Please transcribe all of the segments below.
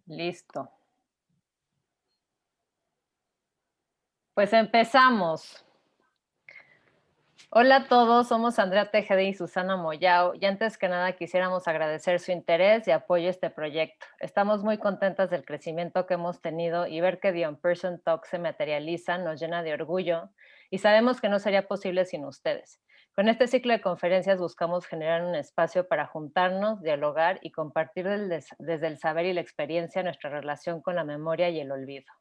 Listo. Pues empezamos. Hola a todos, somos Andrea Tejeda y Susana Moyao, y antes que nada quisiéramos agradecer su interés y apoyo a este proyecto. Estamos muy contentas del crecimiento que hemos tenido y ver que The On-Person Talk se materializa nos llena de orgullo y sabemos que no sería posible sin ustedes. Con este ciclo de conferencias buscamos generar un espacio para juntarnos, dialogar y compartir desde el saber y la experiencia nuestra relación con la memoria y el olvido.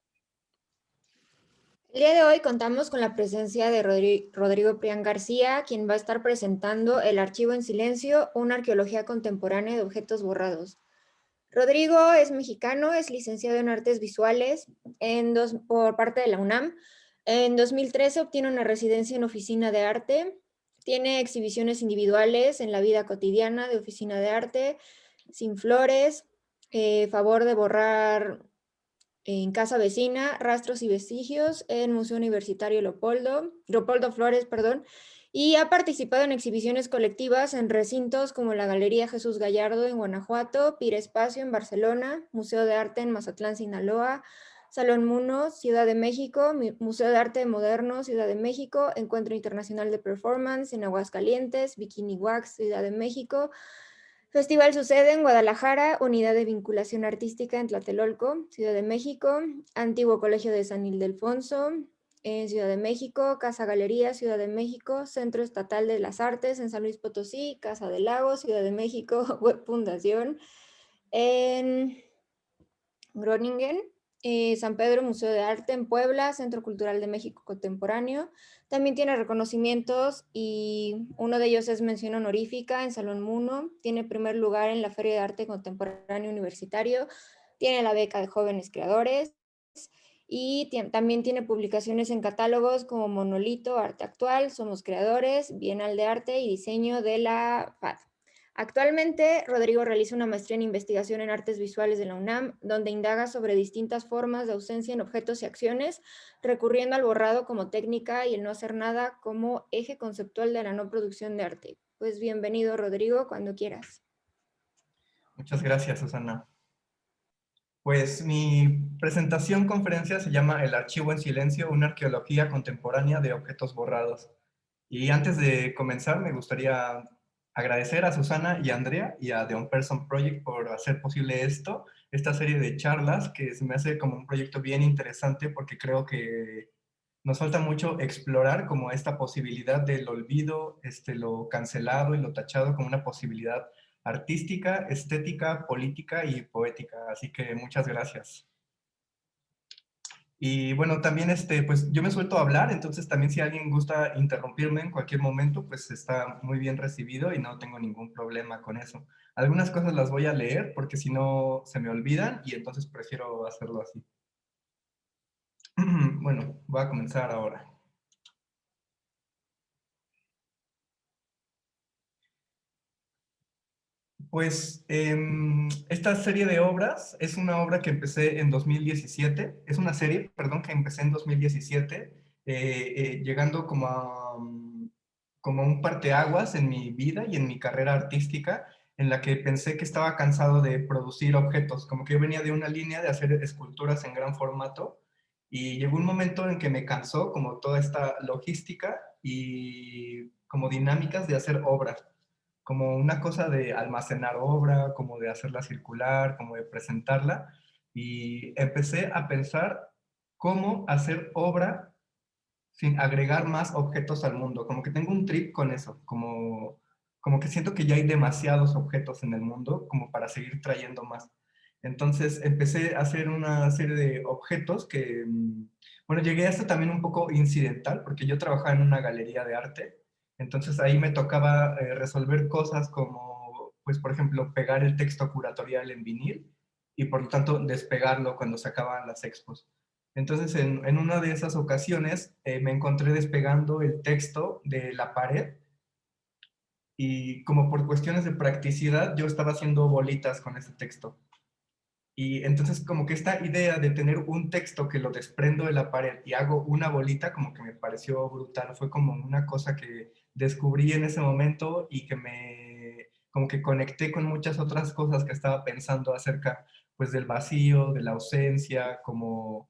El día de hoy contamos con la presencia de Rodrigo Prián García, quien va a estar presentando El Archivo en Silencio, una arqueología contemporánea de objetos borrados. Rodrigo es mexicano, es licenciado en Artes Visuales por parte de la UNAM. En 2013 obtiene una residencia en Oficina de Arte. Tiene exhibiciones individuales en La Vida Cotidiana de Oficina de Arte, Sin Flores, Favor de Borrar en Casa Vecina, Rastros y Vestigios, en Museo Universitario Leopoldo Flores, perdón, y ha participado en exhibiciones colectivas en recintos como la Galería Jesús Gallardo en Guanajuato, Pire Espacio en Barcelona, Museo de Arte en Mazatlán, Sinaloa, Salón Muno, Ciudad de México, Museo de Arte Moderno, Ciudad de México, Encuentro Internacional de Performance en Aguascalientes, Bikini Wax, Ciudad de México, Festival Sucede en Guadalajara, Unidad de Vinculación Artística en Tlatelolco, Ciudad de México, Antiguo Colegio de San Ildefonso, en Ciudad de México, Casa Galería, Ciudad de México, Centro Estatal de las Artes en San Luis Potosí, Casa del Lago, Ciudad de México, Web Fundación, en Groningen, San Pedro Museo de Arte en Puebla, Centro Cultural de México Contemporáneo. También tiene reconocimientos y uno de ellos es mención honorífica en Salón Muno. Tiene primer lugar en la Feria de Arte Contemporáneo Universitario. Tiene la beca de jóvenes creadores y también tiene publicaciones en catálogos como Monolito, Arte Actual, Somos Creadores, Bienal de Arte y Diseño de la FAD. Actualmente, Rodrigo realiza una maestría en investigación en artes visuales de la UNAM, donde indaga sobre distintas formas de ausencia en objetos y acciones, recurriendo al borrado como técnica y el no hacer nada como eje conceptual de la no producción de arte. Pues bienvenido, Rodrigo, cuando quieras. Muchas gracias, Susana. Pues mi presentación conferencia se llama El Archivo en Silencio, una arqueología contemporánea de objetos borrados. Y antes de comenzar, me gustaría agradecer a Susana y a Andrea y a The On Person Project por hacer posible esta serie de charlas, que se me hace como un proyecto bien interesante porque creo que nos falta mucho explorar como esta posibilidad del olvido, lo cancelado y lo tachado como una posibilidad artística, estética, política y poética. Así que muchas gracias. Y bueno, también pues yo me suelto a hablar, entonces también si alguien gusta interrumpirme en cualquier momento, pues está muy bien recibido y no tengo ningún problema con eso. Algunas cosas las voy a leer porque si no se me olvidan y entonces prefiero hacerlo así. Bueno, voy a comenzar ahora. Pues esta serie de obras es una obra que empecé en 2017, es una serie, perdón, que empecé en 2017, llegando como a un parteaguas en mi vida y en mi carrera artística, en la que pensé que estaba cansado de producir objetos, como que yo venía de una línea de hacer esculturas en gran formato, y llegó un momento en que me cansó como toda esta logística y como dinámicas de hacer obras como una cosa de almacenar obra, como de hacerla circular, como de presentarla, y empecé a pensar cómo hacer obra sin agregar más objetos al mundo, como que tengo un trip con eso, como que siento que ya hay demasiados objetos en el mundo como para seguir trayendo más. Entonces empecé a hacer una serie de objetos que, bueno, llegué a esto también un poco incidental, porque yo trabajaba en una galería de arte, entonces ahí me tocaba resolver cosas como, pues por ejemplo, pegar el texto curatorial en vinil y por lo tanto despegarlo cuando se acaban las expos. Entonces, en una de esas ocasiones me encontré despegando el texto de la pared y como por cuestiones de practicidad yo estaba haciendo bolitas con ese texto. Y entonces como que esta idea de tener un texto que lo desprendo de la pared y hago una bolita como que me pareció brutal. Fue como una cosa que descubrí en ese momento y que como que conecté con muchas otras cosas que estaba pensando acerca pues del vacío, de la ausencia, como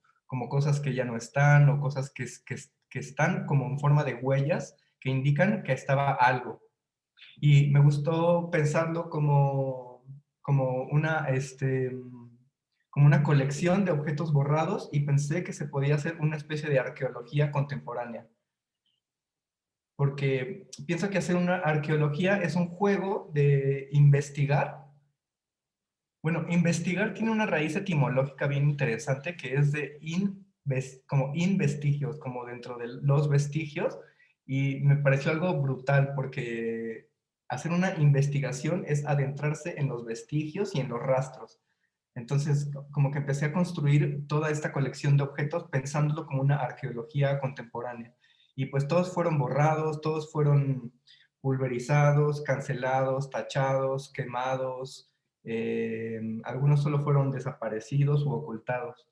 cosas que ya no están o cosas que están como en forma de huellas que indican que estaba algo. Y me gustó pensarlo como como una colección de objetos borrados y pensé que se podía hacer una especie de arqueología contemporánea. Porque pienso que hacer una arqueología es un juego de investigar. Bueno, investigar tiene una raíz etimológica bien interesante que es de como investigios, como dentro de los vestigios, y me pareció algo brutal porque hacer una investigación es adentrarse en los vestigios y en los rastros. Entonces, como que empecé a construir toda esta colección de objetos pensándolo como una arqueología contemporánea. Y pues todos fueron borrados, todos fueron pulverizados, cancelados, tachados, quemados, algunos solo fueron desaparecidos u ocultados.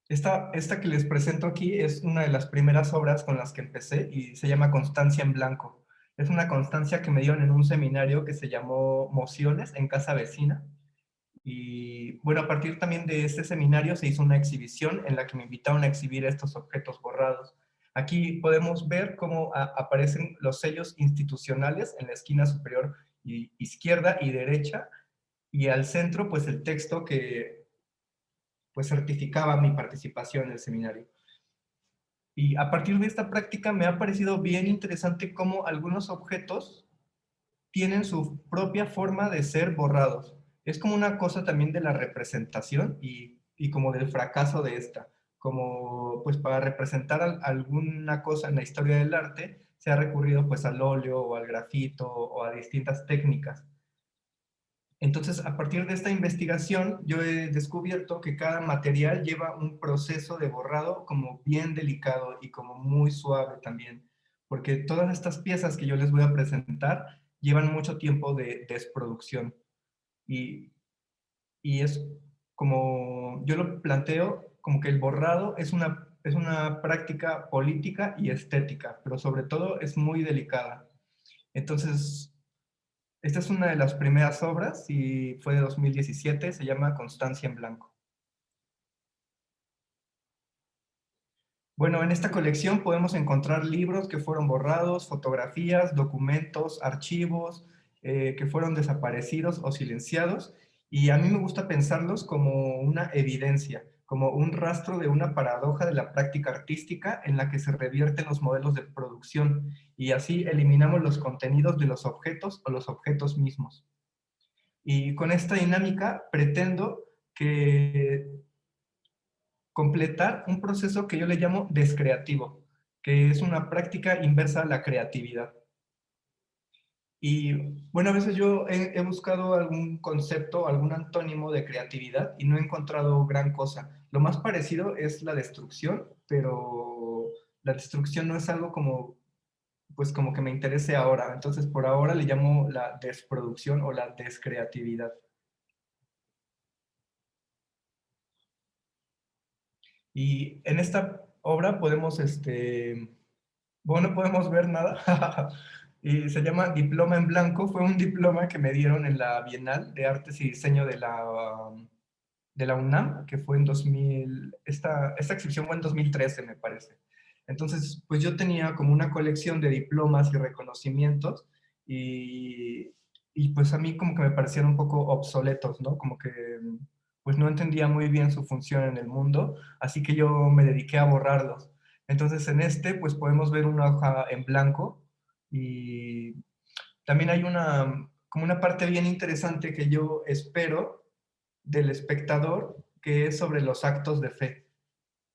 Esta que les presento aquí es una de las primeras obras con las que empecé y se llama Constancia en Blanco. Es una constancia que me dieron en un seminario que se llamó Mociones en Casa Vecina. Y bueno, a partir también de este seminario se hizo una exhibición en la que me invitaron a exhibir estos objetos borrados. Aquí podemos ver cómo aparecen los sellos institucionales en la esquina superior izquierda y derecha, y al centro pues el texto que pues certificaba mi participación en el seminario. Y a partir de esta práctica me ha parecido bien interesante cómo algunos objetos tienen su propia forma de ser borrados. Es como una cosa también de la representación y como del fracaso de esta. Como pues para representar alguna cosa en la historia del arte, se ha recurrido pues al óleo o al grafito o a distintas técnicas. Entonces, a partir de esta investigación, yo he descubierto que cada material lleva un proceso de borrado como bien delicado y como muy suave también, porque todas estas piezas que yo les voy a presentar llevan mucho tiempo de desproducción y, y es como yo lo planteo, como que el borrado es una práctica política y estética, pero sobre todo es muy delicada. Entonces, esta es una de las primeras obras y fue de 2017, se llama Constancia en Blanco. Bueno, en esta colección podemos encontrar libros que fueron borrados, fotografías, documentos, archivos que fueron desaparecidos o silenciados, y a mí me gusta pensarlos como una evidencia, como un rastro de una paradoja de la práctica artística en la que se revierten los modelos de producción y así eliminamos los contenidos de los objetos o los objetos mismos. Y con esta dinámica pretendo que completar un proceso que yo le llamo descreativo, que es una práctica inversa a la creatividad. Y bueno, a veces yo he buscado algún concepto, algún antónimo de creatividad y no he encontrado gran cosa. Lo más parecido es la destrucción, pero la destrucción no es algo como, pues como que me interese ahora. Entonces, por ahora le llamo la desproducción o la descreatividad. Y en esta obra podemos, bueno, no podemos ver nada. Y se llama Diploma en Blanco. Fue un diploma que me dieron en la Bienal de Artes y Diseño de la UNAM, que fue en 2000, esta exhibición fue en 2013, me parece. Entonces, pues yo tenía como una colección de diplomas y reconocimientos y pues a mí como que me parecían un poco obsoletos, ¿no? Como que pues no entendía muy bien su función en el mundo, así que yo me dediqué a borrarlos. Entonces en este pues podemos ver una hoja en blanco y también hay como una parte bien interesante que yo espero del espectador, que es sobre los actos de fe.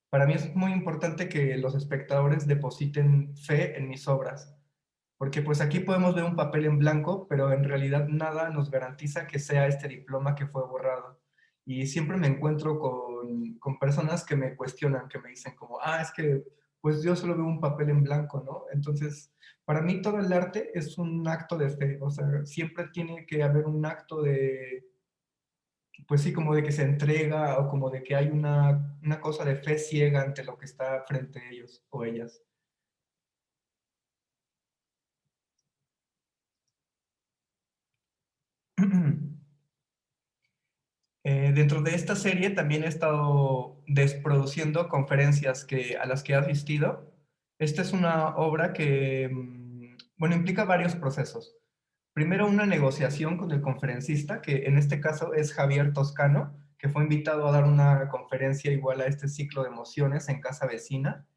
Para mí es muy importante que los espectadores depositen fe en mis obras, porque pues aquí podemos ver un papel en blanco, pero en realidad nada nos garantiza que sea este diploma que fue borrado. Y siempre me encuentro con personas que me cuestionan, que me dicen como, es que pues yo solo veo un papel en blanco, ¿no? Entonces, para mí todo el arte es un acto de fe, o sea, siempre tiene que haber un acto de, pues sí, como de que se entrega o como de que hay una cosa de fe ciega ante lo que está frente a ellos o ellas. Dentro de esta serie también he estado desproduciendo conferencias a las que he asistido. Esta es una obra que, bueno, implica varios procesos. Primero, una negociación con el conferencista, que en este caso es Javier Toscano, que fue invitado a dar una conferencia igual a este ciclo de emociones en casa vecina.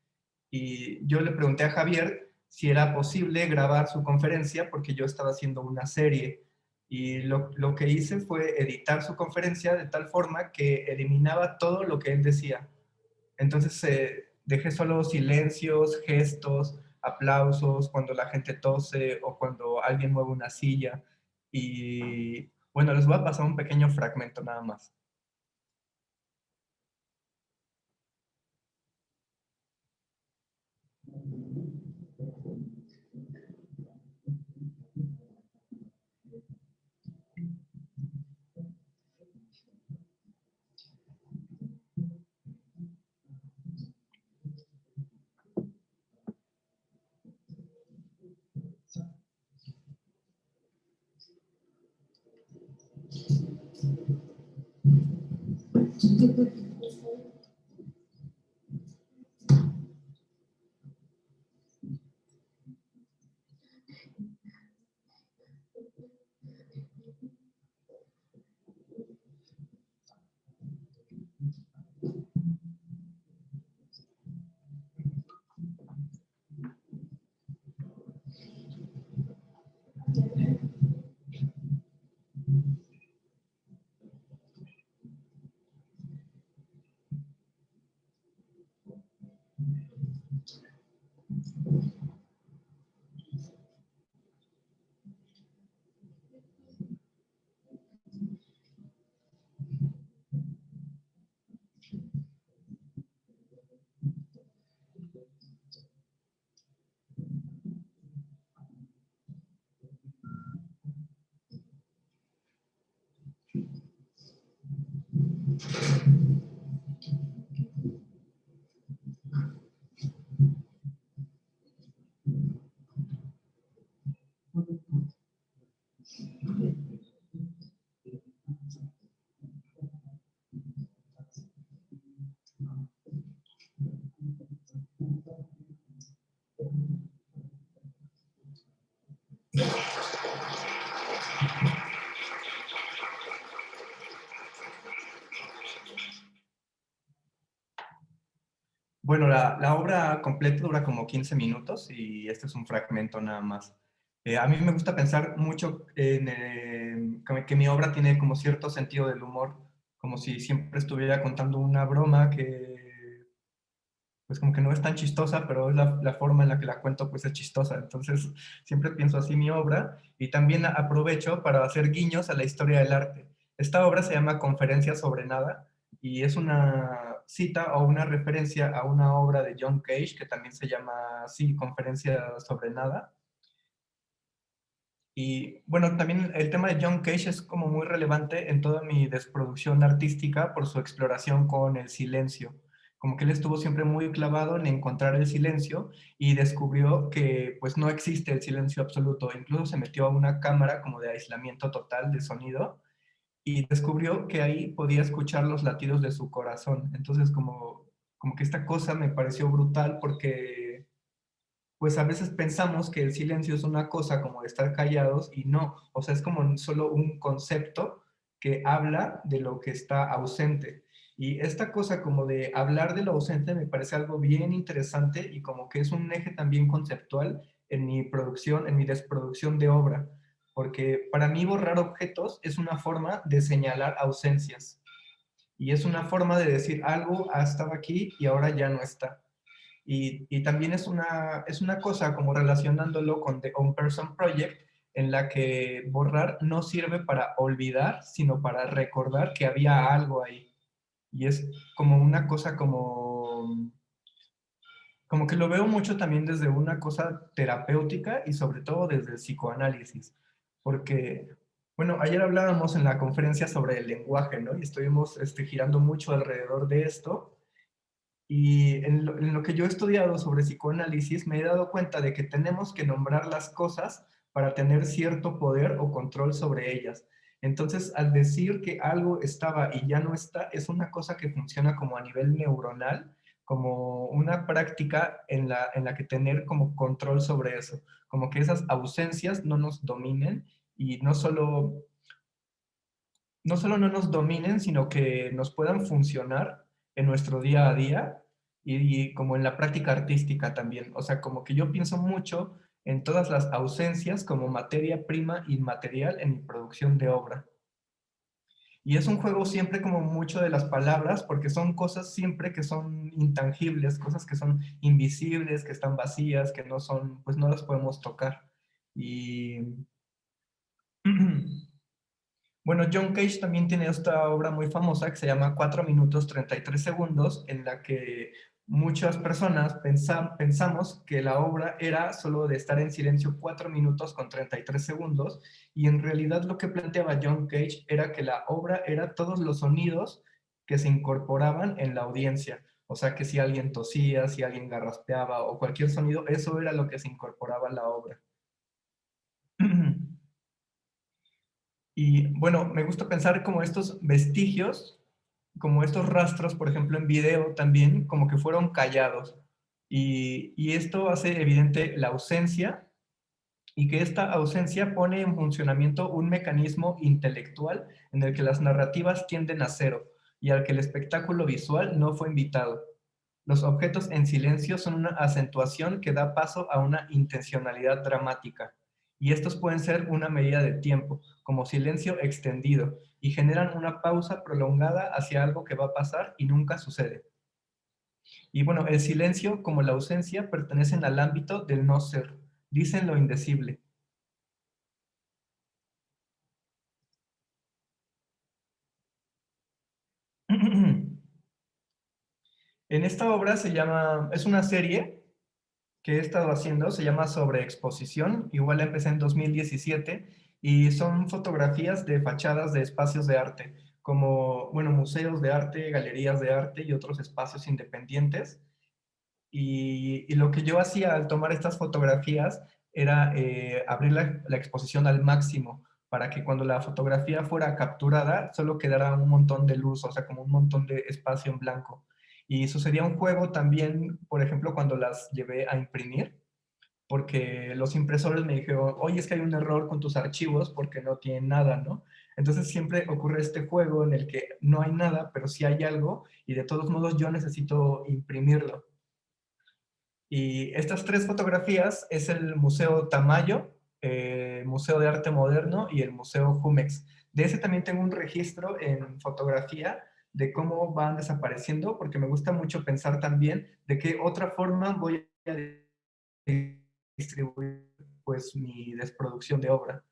Y yo le pregunté a Javier si era posible grabar su conferencia porque yo estaba haciendo una serie. Y lo que hice fue editar su conferencia de tal forma que eliminaba todo lo que él decía. Entonces dejé solo silencios, gestos, aplausos, cuando la gente tose o cuando alguien mueve una silla. Y bueno, les voy a pasar un pequeño fragmento nada más. Bueno, la obra completa dura como 15 minutos y este es un fragmento nada más. A mí me gusta pensar mucho en que mi obra tiene como cierto sentido del humor, como si siempre estuviera contando una broma que pues como que no es tan chistosa, pero es la forma en la que la cuento pues es chistosa. Entonces siempre pienso así mi obra y también aprovecho para hacer guiños a la historia del arte. Esta obra se llama Conferencia sobre nada y es una cita o una referencia a una obra de John Cage que también se llama así, Conferencia sobre nada. Y bueno, también el tema de John Cage es como muy relevante en toda mi desproducción artística por su exploración con el silencio. Como que él estuvo siempre muy clavado en encontrar el silencio y descubrió que pues no existe el silencio absoluto. Incluso se metió a una cámara como de aislamiento total de sonido y descubrió que ahí podía escuchar los latidos de su corazón. Entonces como que esta cosa me pareció brutal porque pues a veces pensamos que el silencio es una cosa como de estar callados y no, o sea, es como solo un concepto que habla de lo que está ausente. Y esta cosa como de hablar de lo ausente me parece algo bien interesante y como que es un eje también conceptual en mi producción, en mi desproducción de obra, porque para mí borrar objetos es una forma de señalar ausencias y es una forma de decir algo ha estado aquí y ahora ya no está. Y también es una cosa como relacionándolo con The Own Person Project, en la que borrar no sirve para olvidar, sino para recordar que había algo ahí. Y es como una cosa como que lo veo mucho también desde una cosa terapéutica y sobre todo desde el psicoanálisis. Porque, bueno, ayer hablábamos en la conferencia sobre el lenguaje, ¿no? Y estuvimos girando mucho alrededor de esto. Y en lo que yo he estudiado sobre psicoanálisis me he dado cuenta de que tenemos que nombrar las cosas para tener cierto poder o control sobre ellas. Entonces, al decir que algo estaba y ya no está, es una cosa que funciona como a nivel neuronal, como una práctica en la que tener como control sobre eso, como que esas ausencias no nos dominen y no solo no nos dominen, sino que nos puedan funcionar en nuestro día a día y como en la práctica artística también. O sea, como que yo pienso mucho en todas las ausencias como materia prima inmaterial en mi producción de obra. Y es un juego siempre como mucho de las palabras, porque son cosas siempre que son intangibles, cosas que son invisibles, que están vacías, que no son, pues no las podemos tocar. Y bueno, John Cage también tiene esta obra muy famosa que se llama 4 minutos 33 segundos, en la que muchas personas pensamos que la obra era solo de estar en silencio 4 minutos con 33 segundos, y en realidad lo que planteaba John Cage era que la obra era todos los sonidos que se incorporaban en la audiencia. O sea, que si alguien tosía, si alguien garraspeaba o cualquier sonido, eso era lo que se incorporaba a la obra. Y bueno, me gusta pensar como estos vestigios, como estos rastros, por ejemplo, en video también, como que fueron callados. Y esto hace evidente la ausencia y que esta ausencia pone en funcionamiento un mecanismo intelectual en el que las narrativas tienden a cero y al que el espectáculo visual no fue invitado. Los objetos en silencio son una acentuación que da paso a una intencionalidad dramática, y estos pueden ser una medida de tiempo, como silencio extendido, y generan una pausa prolongada hacia algo que va a pasar y nunca sucede. Y bueno, el silencio como la ausencia pertenecen al ámbito del no ser, dicen lo indecible. En esta obra es una serie que he estado haciendo, se llama Sobreexposición, igual la empecé en 2017, y son fotografías de fachadas de espacios de arte, como, bueno, museos de arte, galerías de arte y otros espacios independientes. Y lo que yo hacía al tomar estas fotografías era abrir la exposición al máximo para que cuando la fotografía fuera capturada solo quedara un montón de luz, o sea, como un montón de espacio en blanco. Y sucedía un juego también, por ejemplo, cuando las llevé a imprimir, porque los impresores me dijeron, oye, es que hay un error con tus archivos porque no tienen nada, ¿no? Entonces siempre ocurre este juego en el que no hay nada, pero sí hay algo, y de todos modos yo necesito imprimirlo. Y estas tres fotografías es el Museo Tamayo, Museo de Arte Moderno y el Museo Jumex. De ese también tengo un registro en fotografía de cómo van desapareciendo, porque me gusta mucho pensar también de qué otra forma voy a distribuir pues mi desproducción de obra.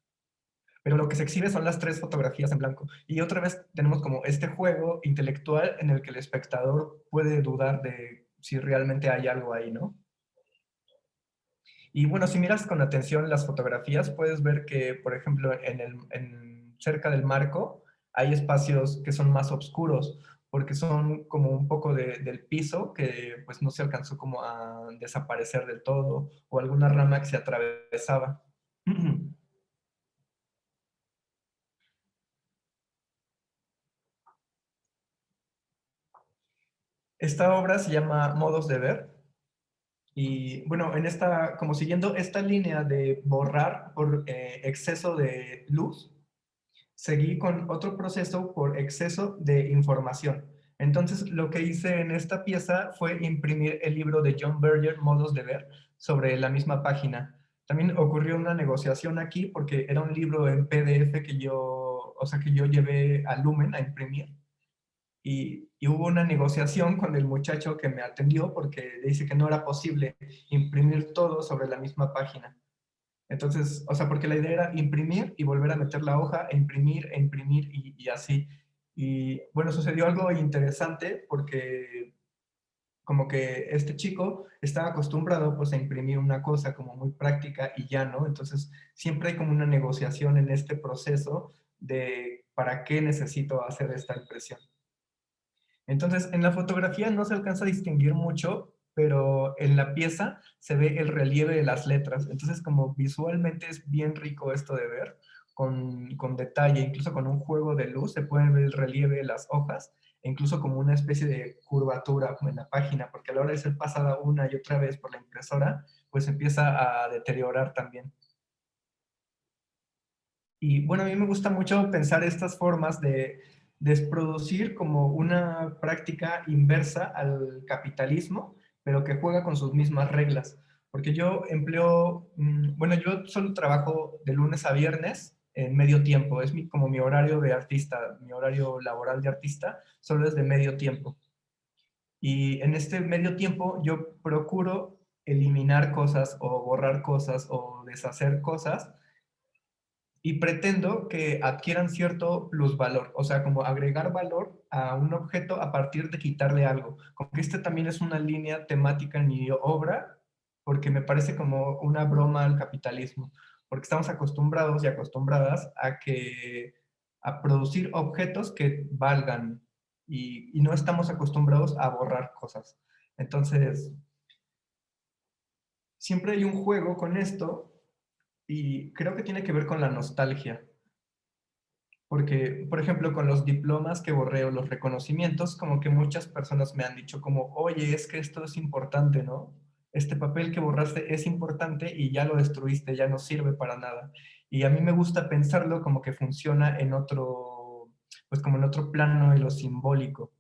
Pero lo que se exhibe son las tres fotografías en blanco. Y otra vez tenemos como este juego intelectual en el que el espectador puede dudar de si realmente hay algo ahí, ¿no? Y bueno, si miras con atención las fotografías, puedes ver que, por ejemplo, cerca del marco hay espacios que son más oscuros, porque son como un poco del piso que pues no se alcanzó como a desaparecer del todo, o alguna rama que se atravesaba. Esta obra se llama Modos de Ver. Y bueno, como siguiendo esta línea de borrar por exceso de luz, seguí con otro proceso por exceso de información. Entonces, lo que hice en esta pieza fue imprimir el libro de John Berger, Modos de Ver, sobre la misma página. También ocurrió una negociación aquí porque era un libro en PDF que yo llevé a Lumen a imprimir. Y hubo una negociación con el muchacho que me atendió porque dice que no era posible imprimir todo sobre la misma página. Entonces, o sea, porque la idea era imprimir y volver a meter la hoja, e imprimir y así. Y bueno, sucedió algo interesante porque como que este chico estaba acostumbrado pues a imprimir una cosa como muy práctica y ya, ¿no? Entonces, siempre hay como una negociación en este proceso de para qué necesito hacer esta impresión. Entonces, en la fotografía no se alcanza a distinguir mucho, pero en la pieza se ve el relieve de las letras. Entonces, como visualmente es bien rico esto de ver, con detalle, incluso con un juego de luz se puede ver el relieve de las hojas, e incluso como una especie de curvatura en la página, porque a la hora de ser pasada una y otra vez por la impresora, pues empieza a deteriorar también. Y bueno, a mí me gusta mucho pensar estas formas de desproducir como una práctica inversa al capitalismo, pero que juega con sus mismas reglas. Porque yo empleo, bueno, yo solo trabajo de lunes a viernes en medio tiempo, es como mi horario de artista, mi horario laboral de artista, solo es de medio tiempo. Y en este medio tiempo yo procuro eliminar cosas o borrar cosas o deshacer cosas y pretendo que adquieran cierto plusvalor, o sea, como agregar valor a un objeto a partir de quitarle algo. Como que este también es una línea temática en mi obra, porque me parece como una broma al capitalismo, porque estamos acostumbrados y acostumbradas a producir objetos que valgan y no estamos acostumbrados a borrar cosas. Entonces, siempre hay un juego con esto y creo que tiene que ver con la nostalgia. Porque, por ejemplo, con los diplomas que borré o los reconocimientos, como que muchas personas me han dicho como, oye, es que esto es importante, ¿no? Este papel que borraste es importante y ya lo destruiste, ya no sirve para nada. Y a mí me gusta pensarlo como que funciona en otro, pues como en otro plano de lo simbólico,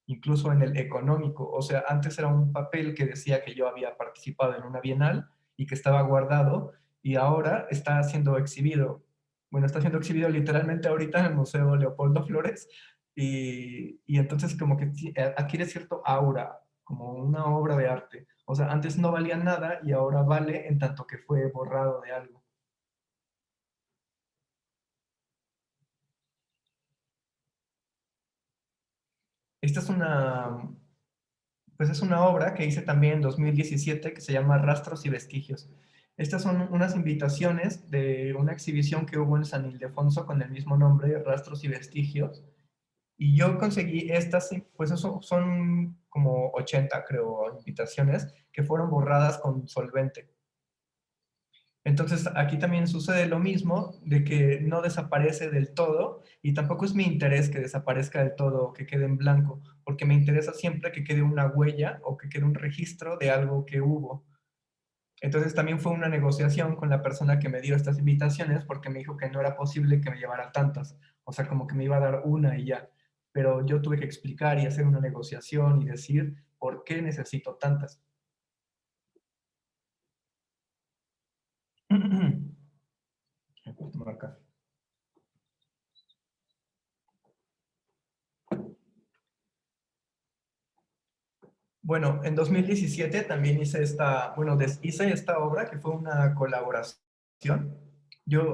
incluso en el económico. O sea, antes era un papel que decía que yo había participado en una bienal y que estaba guardado y ahora está siendo exhibido, bueno, está siendo exhibido literalmente ahorita en el Museo Leopoldo Flores y entonces como que adquiere cierto aura, como una obra de arte. O sea, antes no valía nada y ahora vale en tanto que fue borrado de algo. Esta pues es una obra que hice también en 2017 que se llama Rastros y Vestigios. Estas son unas invitaciones de una exhibición que hubo en San Ildefonso con el mismo nombre, Rastros y Vestigios. Y yo conseguí estas, pues eso son como 80, creo, invitaciones que fueron borradas con solvente. Entonces, aquí también sucede lo mismo, de que no desaparece del todo y tampoco es mi interés que desaparezca del todo o que quede en blanco, porque me interesa siempre que quede una huella o que quede un registro de algo que hubo. Entonces, también fue una negociación con la persona que me dio estas invitaciones porque me dijo que no era posible que me llevara tantas, o sea, como que me iba a dar una y ya. Pero yo tuve que explicar y hacer una negociación y decir por qué necesito tantas. Marca. Bueno, en 2017 también hice hice esta obra que fue una colaboración.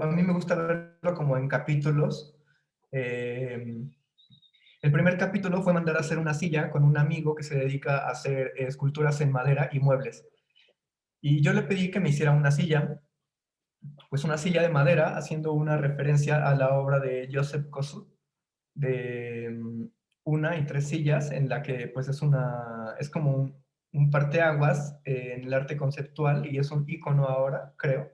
A mí me gusta verlo como en capítulos. Eh, el primer capítulo fue mandar a hacer una silla con un amigo que se dedica a hacer esculturas en madera y muebles. Y yo le pedí que me hiciera una silla, pues una silla de madera, haciendo una referencia a la obra de Joseph Kosuth, de una y tres sillas, en la que pues es como un parteaguas en el arte conceptual y es un icono ahora, creo,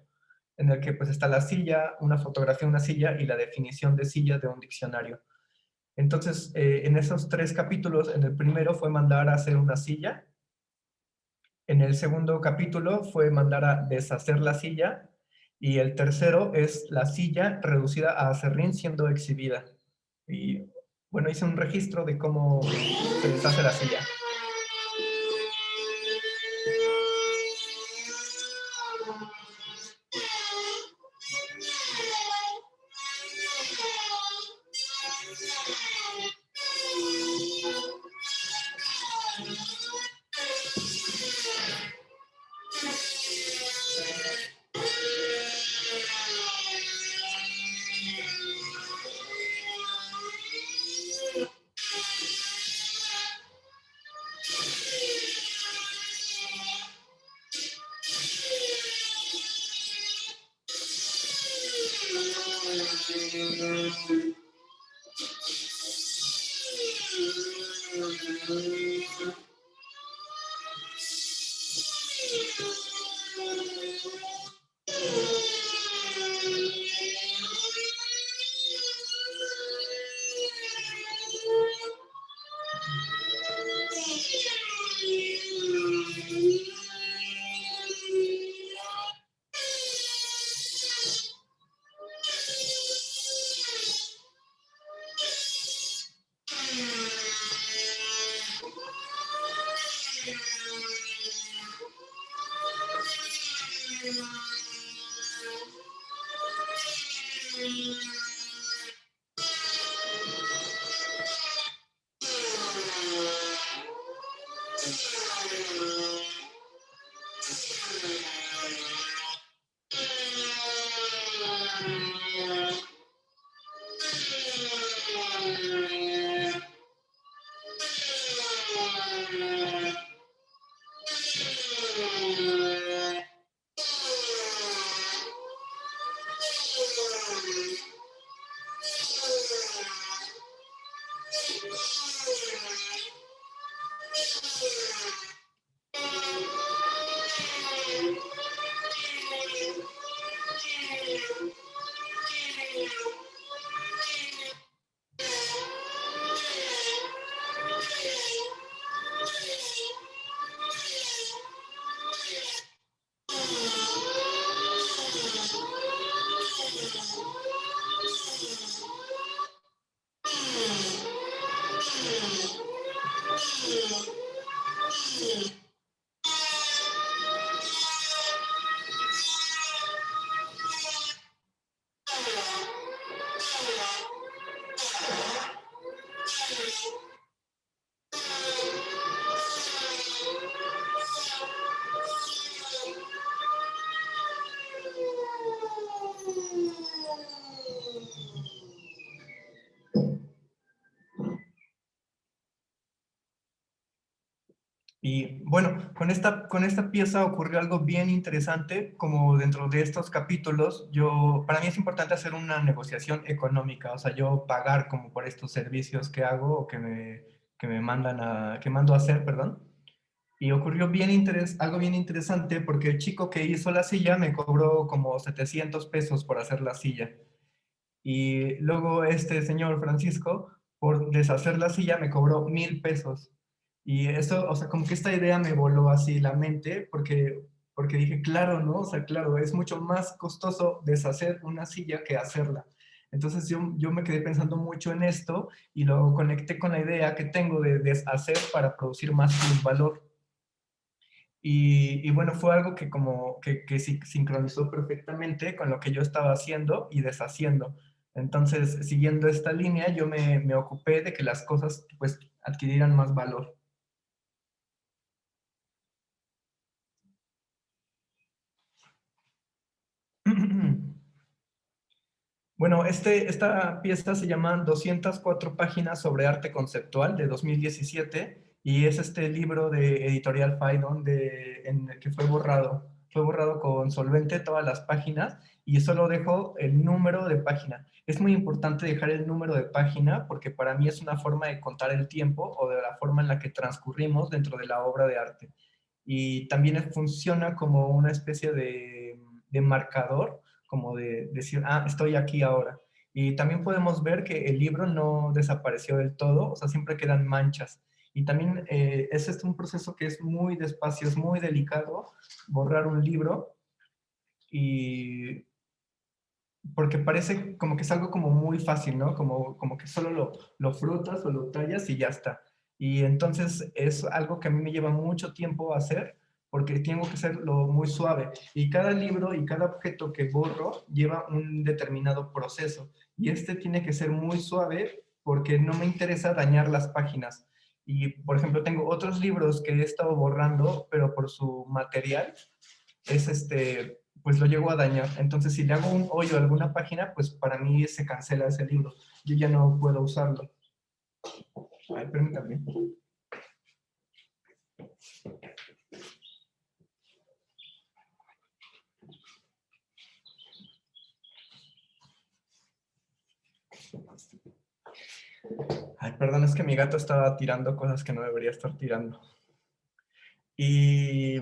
en el que pues está la silla, una fotografía de una silla y la definición de silla de un diccionario. Entonces, en esos tres capítulos, en el primero fue mandar a hacer una silla, en el segundo capítulo fue mandar a deshacer la silla y el tercero es la silla reducida a acerrín siendo exhibida. Y bueno, hice un registro de cómo se deshace la silla. Y bueno, con esta pieza ocurrió algo bien interesante, como dentro de estos capítulos, para mí es importante hacer una negociación económica, o sea, yo pagar como por estos servicios que hago o que me que mando a hacer, perdón. Y ocurrió algo bien interesante porque el chico que hizo la silla me cobró como 700 pesos por hacer la silla. Y luego este señor Francisco, por deshacer la silla, me cobró 1000 pesos. Y eso, o sea, como que esta idea me voló así la mente, porque dije, claro, ¿no? O sea, claro, es mucho más costoso deshacer una silla que hacerla. Entonces yo me quedé pensando mucho en esto y lo conecté con la idea que tengo de deshacer para producir más valor. Y bueno, fue algo que como que sincronizó perfectamente con lo que yo estaba haciendo y deshaciendo. Entonces, siguiendo esta línea, yo me ocupé de que las cosas pues adquirieran más valor. Bueno, esta pieza se llama 204 páginas sobre arte conceptual de 2017 y es este libro de Editorial Phaidon en el que fue borrado. Fue borrado con solvente todas las páginas y solo dejo el número de página. Es muy importante dejar el número de página porque para mí es una forma de contar el tiempo o de la forma en la que transcurrimos dentro de la obra de arte. Y también funciona como una especie de marcador como de decir, ah, estoy aquí ahora. Y también podemos ver que el libro no desapareció del todo, o sea, siempre quedan manchas. Y también ese es un proceso que es muy despacio, es muy delicado, borrar un libro, y porque parece como que es algo como muy fácil, ¿no? Como que solo lo frotas o lo tallas y ya está. Y entonces es algo que a mí me lleva mucho tiempo hacer, porque tengo que hacerlo muy suave. Y cada libro y cada objeto que borro lleva un determinado proceso. Y este tiene que ser muy suave porque no me interesa dañar las páginas. Y, por ejemplo, tengo otros libros que he estado borrando, pero por su material pues lo llego a dañar. Entonces, si le hago un hoyo a alguna página, pues para mí se cancela ese libro. Yo ya no puedo usarlo. Ay, permítame. Ay, perdón, es que mi gato estaba tirando cosas que no debería estar tirando. Y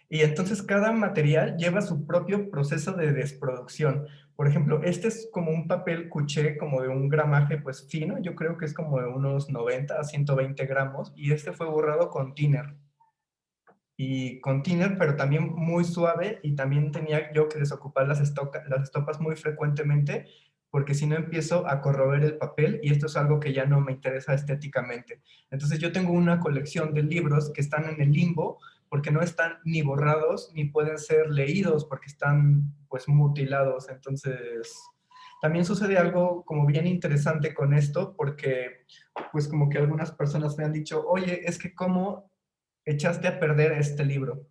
entonces cada material lleva su propio proceso de desproducción. Por ejemplo, este es como un papel cuché, como de un gramaje pues fino, yo creo que es como de unos 90 a 120 gramos, y este fue borrado con thinner. Y con thinner, pero también muy suave, y también tenía yo que desocupar las estopas muy frecuentemente porque si no empiezo a corroer el papel y esto es algo que ya no me interesa estéticamente. Entonces yo tengo una colección de libros que están en el limbo porque no están ni borrados ni pueden ser leídos porque están pues mutilados. Entonces también sucede algo como bien interesante con esto porque pues como que algunas personas me han dicho, oye, es que ¿cómo echaste a perder este libro?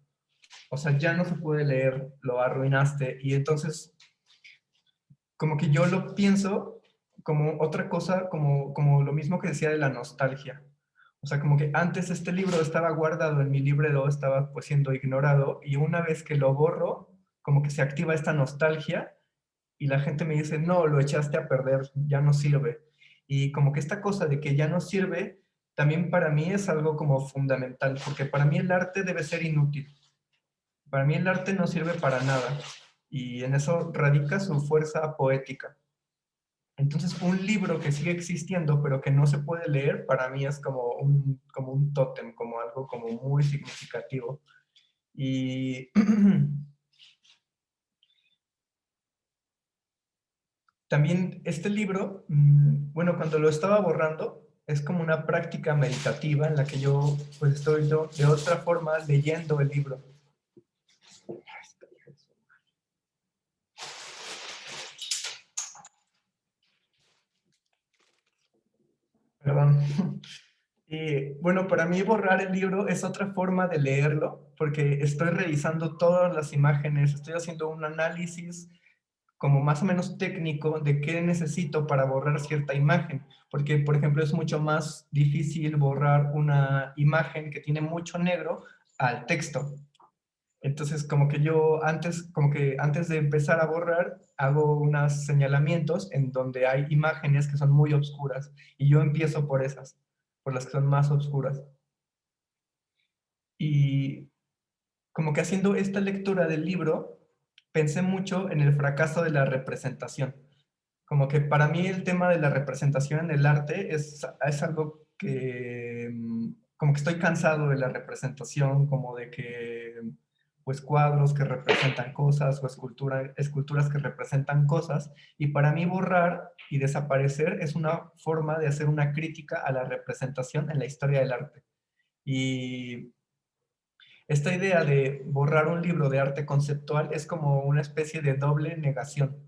O sea, ya no se puede leer, lo arruinaste. Y entonces como que yo lo pienso como otra cosa, como lo mismo que decía de la nostalgia. O sea, como que antes este libro estaba guardado en mi librero, estaba pues siendo ignorado, y una vez que lo borro, como que se activa esta nostalgia, y la gente me dice, no, lo echaste a perder, ya no sirve. Y como que esta cosa de que ya no sirve, también para mí es algo como fundamental, porque para mí el arte debe ser inútil. Para mí el arte no sirve para nada, y en eso radica su fuerza poética. Entonces, un libro que sigue existiendo, pero que no se puede leer, para mí es como un tótem, como algo como muy significativo. Y también este libro, bueno, cuando lo estaba borrando, es como una práctica meditativa en la que yo pues estoy de otra forma leyendo el libro. Perdón. Y bueno, para mí borrar el libro es otra forma de leerlo, porque estoy revisando todas las imágenes, estoy haciendo un análisis como más o menos técnico de qué necesito para borrar cierta imagen, porque por ejemplo es mucho más difícil borrar una imagen que tiene mucho negro al texto. Entonces como que yo antes de empezar a borrar hago unos señalamientos en donde hay imágenes que son muy oscuras y yo empiezo por esas, por las que son más oscuras. Y como que haciendo esta lectura del libro, pensé mucho en el fracaso de la representación. Como que para mí el tema de la representación en el arte es algo que, como que estoy cansado de la representación, como de que, pues cuadros que representan cosas o esculturas que representan cosas, y para mí borrar y desaparecer es una forma de hacer una crítica a la representación en la historia del arte. Y esta idea de borrar un libro de arte conceptual es como una especie de doble negación,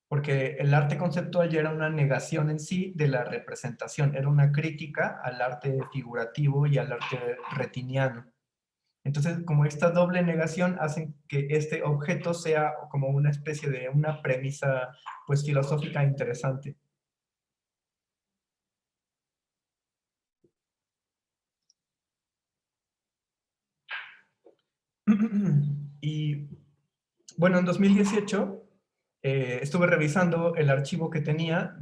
porque el arte conceptual ya era una negación en sí de la representación, era una crítica al arte figurativo y al arte retiniano. Entonces, como esta doble negación hace que este objeto sea como una especie de una premisa pues filosófica interesante. Y bueno, en 2018 estuve revisando el archivo que tenía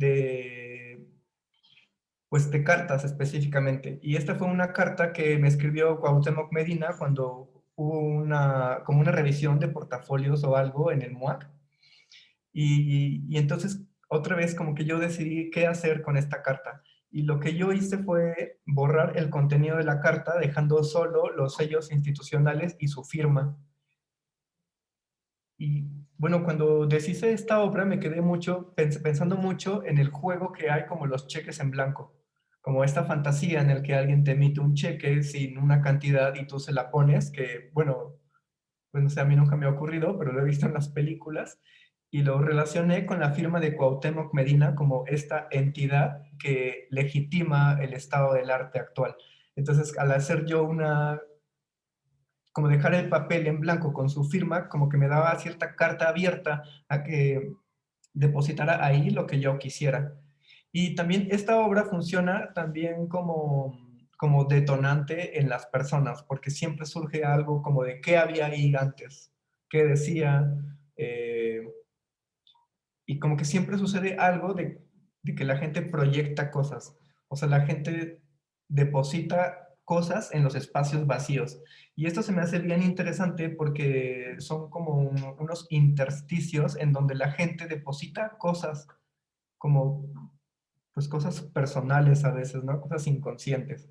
pues de cartas específicamente. Y esta fue una carta que me escribió Cuauhtémoc Medina cuando hubo como una revisión de portafolios o algo en el MUAC. Y entonces otra vez como que yo decidí qué hacer con esta carta. Y lo que yo hice fue borrar el contenido de la carta, dejando solo los sellos institucionales y su firma. Y bueno, cuando deshice esta obra me quedé pensando mucho en el juego que hay como los cheques en blanco, como esta fantasía en el que alguien te emite un cheque sin una cantidad y tú se la pones, que bueno, pues no sé, a mí nunca me ha ocurrido, pero lo he visto en las películas, y lo relacioné con la firma de Cuauhtémoc Medina como esta entidad que legitima el estado del arte actual. Entonces, al hacer yo como dejar el papel en blanco con su firma, como que me daba cierta carta abierta a que depositara ahí lo que yo quisiera. Y también esta obra funciona también como detonante en las personas, porque siempre surge algo como de qué había ahí antes, qué decía, y como que siempre sucede algo de que la gente proyecta cosas, o sea, la gente deposita cosas en los espacios vacíos. Y esto se me hace bien interesante porque son como unos intersticios en donde la gente deposita cosas como, pues cosas personales a veces, ¿no? Cosas inconscientes.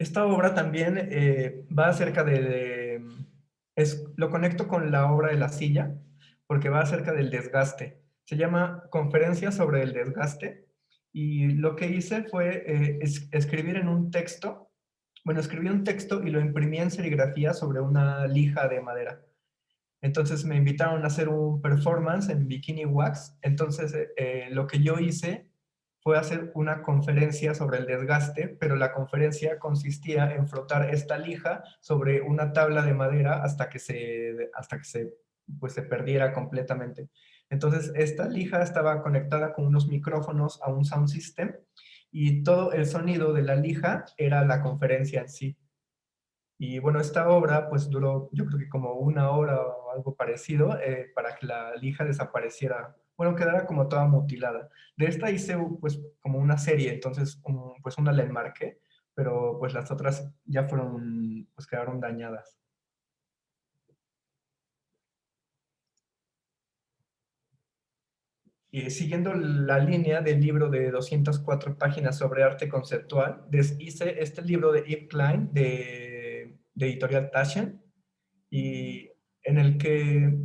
esta obra también va acerca lo conecto con la obra de La Silla, porque va acerca del desgaste. Se llama Conferencia sobre el desgaste, y lo que hice fue escribir en un texto, bueno, escribí un texto y lo imprimí en serigrafía sobre una lija de madera. Entonces me invitaron a hacer un performance en Bikini Wax. Entonces lo que yo hice fue hacer una conferencia sobre el desgaste, pero la conferencia consistía en frotar esta lija sobre una tabla de madera pues, se perdiera completamente. Entonces esta lija estaba conectada con unos micrófonos a un sound system, y todo el sonido de la lija era la conferencia en sí. Y bueno, esta obra pues duró, yo creo que como una hora o algo parecido, para que la lija desapareciera, bueno, quedara como toda mutilada. De esta hice pues como una serie, entonces pues una la enmarqué, pero pues las otras ya fueron, pues quedaron dañadas. Y siguiendo la línea del libro de 204 páginas sobre arte conceptual, hice este libro de Yves Klein de editorial Taschen, y en el que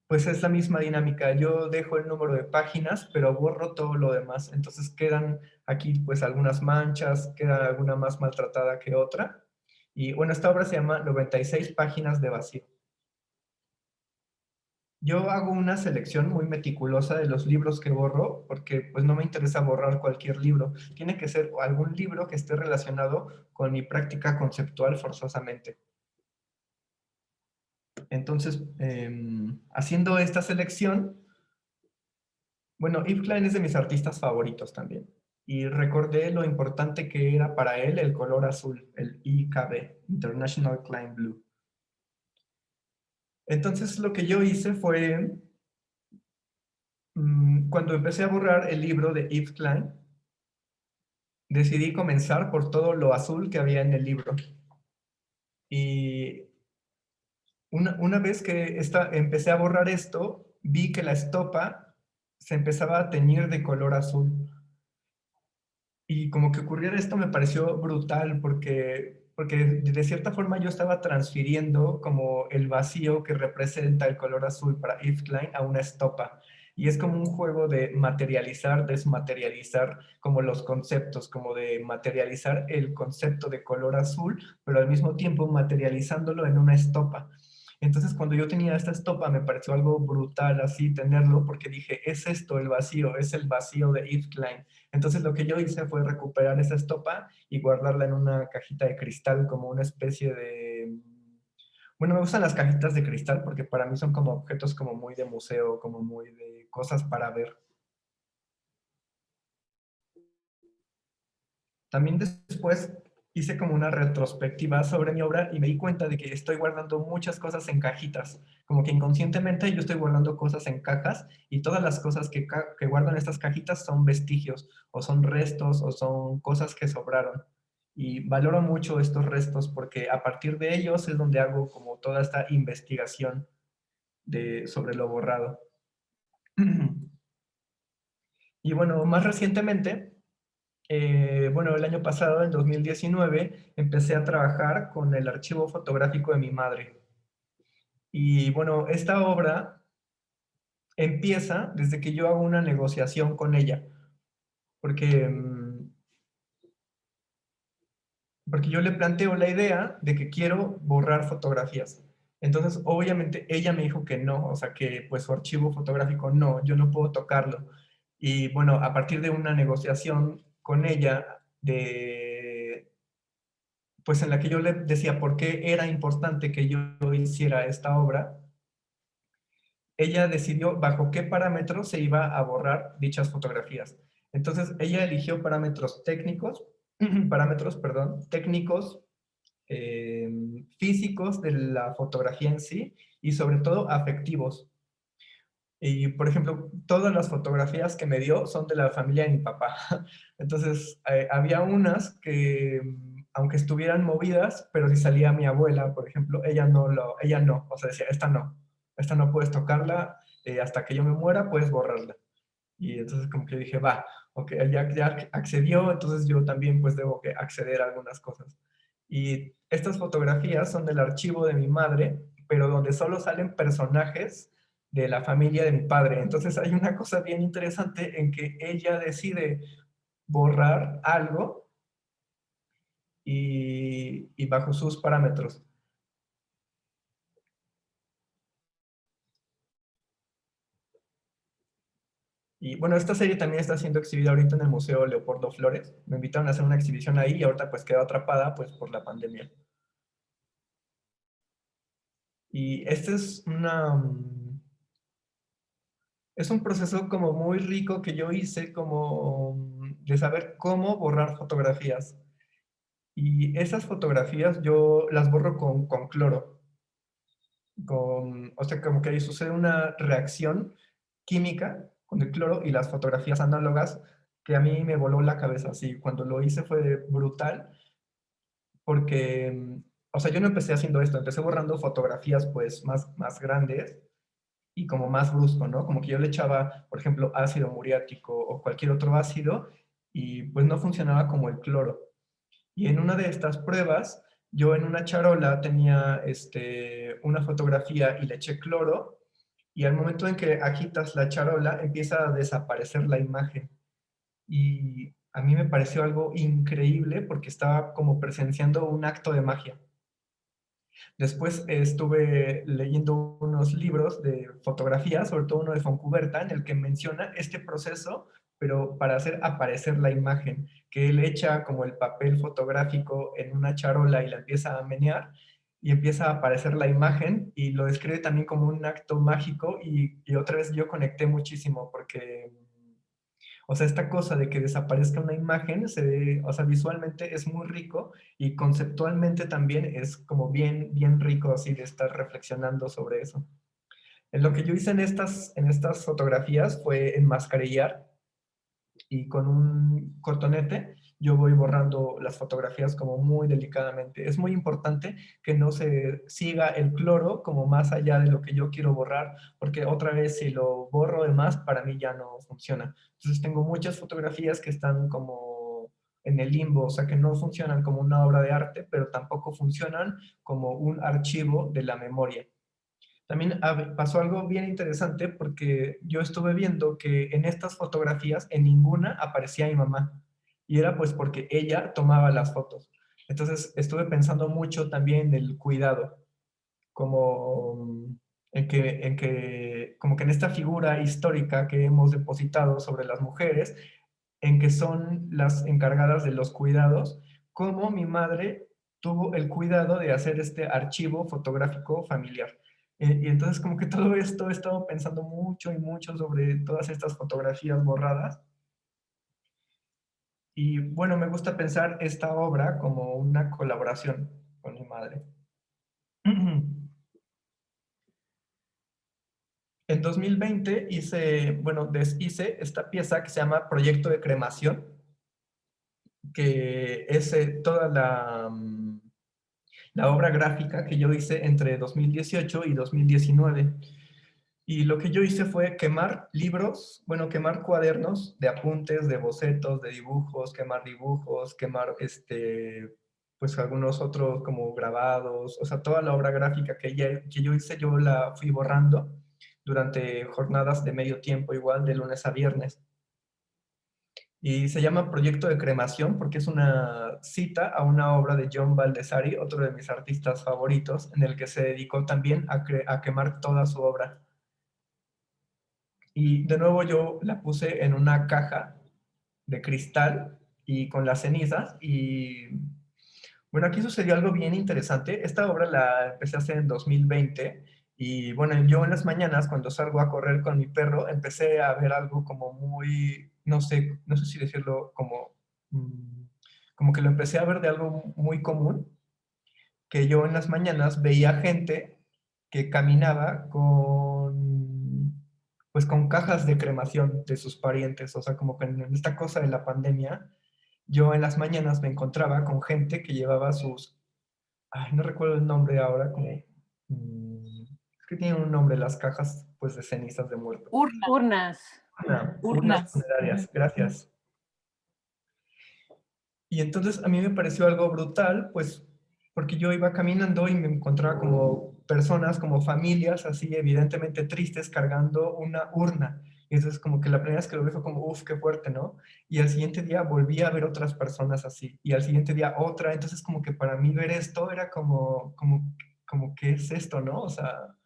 pues es la misma dinámica. Yo dejo el número de páginas, pero borro todo lo demás. Entonces quedan aquí pues algunas manchas, queda alguna más maltratada que otra. Y bueno, esta obra se llama 96 páginas de vacío. Yo hago una selección muy meticulosa de los libros que borro, porque pues no me interesa borrar cualquier libro. Tiene que ser algún libro que esté relacionado con mi práctica conceptual forzosamente. Entonces, haciendo esta selección, bueno, Yves Klein es de mis artistas favoritos también. Y recordé lo importante que era para él el color azul, el IKB, International Klein Blue. Entonces, lo que yo hice fue, cuando empecé a borrar el libro de Yves Klein, decidí comenzar por todo lo azul que había en el libro. Y una vez que empecé a borrar esto, vi que la estopa se empezaba a teñir de color azul. Y como que ocurriera esto me pareció brutal, porque de cierta forma yo estaba transfiriendo como el vacío que representa el color azul para Yves Klein a una estopa. Y es como un juego de materializar, desmaterializar como los conceptos, como de materializar el concepto de color azul, pero al mismo tiempo materializándolo en una estopa. Entonces, cuando yo tenía esta estopa, me pareció algo brutal así tenerlo, porque dije, es esto el vacío, es el vacío de Yves Klein. Entonces, lo que yo hice fue recuperar esa estopa y guardarla en una cajita de cristal, como una especie de... Bueno, me gustan las cajitas de cristal porque para mí son como objetos como muy de museo, como muy de cosas para ver. También después hice como una retrospectiva sobre mi obra y me di cuenta de que estoy guardando muchas cosas en cajitas, como que inconscientemente yo estoy guardando cosas en cajas, y todas las cosas que guardo en estas cajitas son vestigios o son restos o son cosas que sobraron. Y valoro mucho estos restos porque a partir de ellos es donde hago como toda esta investigación sobre lo borrado. Y bueno, más recientemente, bueno, el año pasado, en 2019, empecé a trabajar con el archivo fotográfico de mi madre. Y bueno, esta obra empieza desde que yo hago una negociación con ella, porque, porque yo le planteo la idea de que quiero borrar fotografías. Entonces, obviamente, ella me dijo que no, o sea, que pues su archivo fotográfico no, yo no puedo tocarlo. Y bueno, a partir de una negociación con ella, pues en la que yo le decía por qué era importante que yo hiciera esta obra, ella decidió bajo qué parámetros se iba a borrar dichas fotografías. Entonces, ella eligió parámetros técnicos, perdón, técnicos, físicos de la fotografía en sí, y sobre todo afectivos. Y, por ejemplo, todas las fotografías que me dio son de la familia de mi papá. Entonces, había unas que, aunque estuvieran movidas, pero si salía mi abuela, por ejemplo, ella no, o sea, decía, esta no puedes tocarla, hasta que yo me muera puedes borrarla. Y entonces como que dije, va, ok, ya accedió, entonces yo también pues debo que acceder a algunas cosas. Y estas fotografías son del archivo de mi madre, pero donde solo salen personajes de la familia de mi padre. Entonces hay una cosa bien interesante en que ella decide borrar algo y bajo sus parámetros. Y bueno, esta serie también está siendo exhibida ahorita en el Museo Leopoldo Flores. Me invitaron a hacer una exhibición ahí y ahorita pues quedó atrapada pues por la pandemia. Y este es un proceso como muy rico que yo hice como de saber cómo borrar fotografías. Y esas fotografías yo las borro con cloro. O sea, como que ahí sucede una reacción química con el cloro y las fotografías análogas que a mí me voló la cabeza. Así, cuando lo hice fue brutal porque, o sea, yo no empecé haciendo esto, empecé borrando fotografías pues más grandes y como más brusco, ¿no? Como que yo le echaba, por ejemplo, ácido muriático o cualquier otro ácido y pues no funcionaba como el cloro. Y en una de estas pruebas, yo en una charola tenía una fotografía y le eché cloro y al momento en que agitas la charola empieza a desaparecer la imagen. Y a mí me pareció algo increíble porque estaba como presenciando un acto de magia. Después estuve leyendo unos libros de fotografía, sobre todo uno de Foncuberta, en el que menciona este proceso, pero para hacer aparecer la imagen, que él echa como el papel fotográfico en una charola y la empieza a menear, y empieza a aparecer la imagen, y lo describe también como un acto mágico, y otra vez yo conecté muchísimo, porque o sea, esta cosa de que desaparezca una imagen, o sea, visualmente es muy rico y conceptualmente también es como bien rico así de estar reflexionando sobre eso. Lo que yo hice en estas fotografías fue enmascarillar y con un cotonete yo voy borrando las fotografías como muy delicadamente. Es muy importante que no se siga el cloro como más allá de lo que yo quiero borrar, porque otra vez si lo borro de más, para mí ya no funciona. Entonces tengo muchas fotografías que están como en el limbo, o sea que no funcionan como una obra de arte, pero tampoco funcionan como un archivo de la memoria. También pasó algo bien interesante porque yo estuve viendo que en estas fotografías en ninguna aparecía mi mamá y era pues porque ella tomaba las fotos. Entonces estuve pensando mucho también en el cuidado, como como que en esta figura histórica que hemos depositado sobre las mujeres, en que son las encargadas de los cuidados, como mi madre tuvo el cuidado de hacer este archivo fotográfico familiar. Y entonces como que todo esto he estado pensando mucho y mucho sobre todas estas fotografías borradas. Y bueno, me gusta pensar esta obra como una colaboración con mi madre. En 2020 deshice esta pieza que se llama Proyecto de Cremación, que es toda la obra gráfica que yo hice entre 2018 y 2019. Y lo que yo hice fue quemar libros, bueno, quemar cuadernos de apuntes, de bocetos, de dibujos, quemar pues algunos otros como grabados, o sea, toda la obra gráfica que yo hice, yo la fui borrando durante jornadas de medio tiempo, igual de lunes a viernes. Y se llama Proyecto de Cremación porque es una cita a una obra de John Baldessari, otro de mis artistas favoritos, en el que se dedicó también a quemar toda su obra. Y de nuevo yo la puse en una caja de cristal y con las cenizas. Y bueno, aquí sucedió algo bien interesante. Esta obra la empecé a hacer en 2020 y bueno, yo en las mañanas cuando salgo a correr con mi perro empecé a ver algo como muy, no sé si decirlo como que lo empecé a ver de algo muy común, que yo en las mañanas veía gente que caminaba pues con cajas de cremación de sus parientes, o sea, como que en esta cosa de la pandemia, yo en las mañanas me encontraba con gente que llevaba no recuerdo el nombre ahora, es que tienen un nombre las cajas, pues, de cenizas de muertos. Urnas. Urnas funerarias, gracias. Y entonces a mí me pareció algo brutal, pues, porque yo iba caminando y me encontraba como personas, como familias así evidentemente tristes cargando una urna. Y entonces como que la primera vez que lo vi fue como, uff, qué fuerte, ¿no? Y al siguiente día volví a ver otras personas así, y al siguiente día otra, entonces como que para mí ver esto era como ¿qué es esto, no? O sea,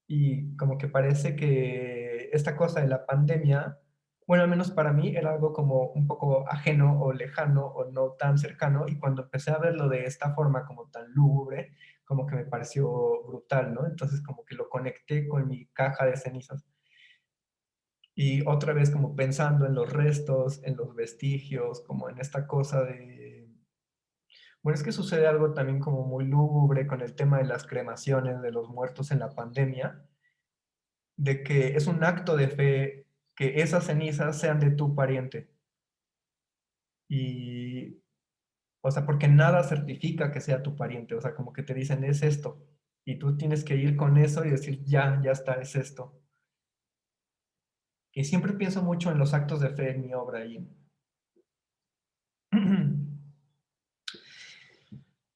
y como que parece que esta cosa de la pandemia, bueno, al menos para mí era algo como un poco ajeno o lejano o no tan cercano, y cuando empecé a verlo de esta forma como tan lúgubre, como que me pareció brutal, ¿no? Entonces como que lo conecté con mi caja de cenizas. Y otra vez como pensando en los restos, en los vestigios, como en esta cosa de... Bueno, es que sucede algo también como muy lúgubre con el tema de las cremaciones de los muertos en la pandemia, de que es un acto de fe que esas cenizas sean de tu pariente. Y, o sea, porque nada certifica que sea tu pariente, o sea, como que te dicen, es esto. Y tú tienes que ir con eso y decir, ya está, es esto. Y siempre pienso mucho en los actos de fe en mi obra.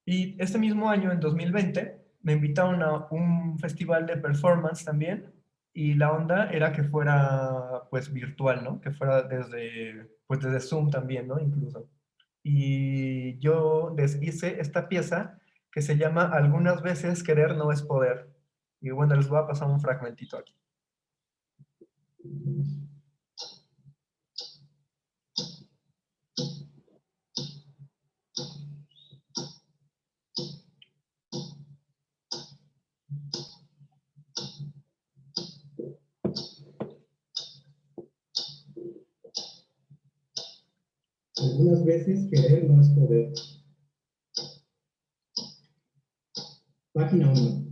Y este mismo año, en 2020, me invitaron a un festival de performance también, y la onda era que fuera pues virtual, ¿no? Que fuera pues desde Zoom también, ¿no? Incluso. Y yo les hice esta pieza que se llama Algunas veces querer no es poder. Y bueno, les voy a pasar un fragmentito aquí. Algunas veces querer no es poder. Página 1.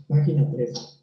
Página 3.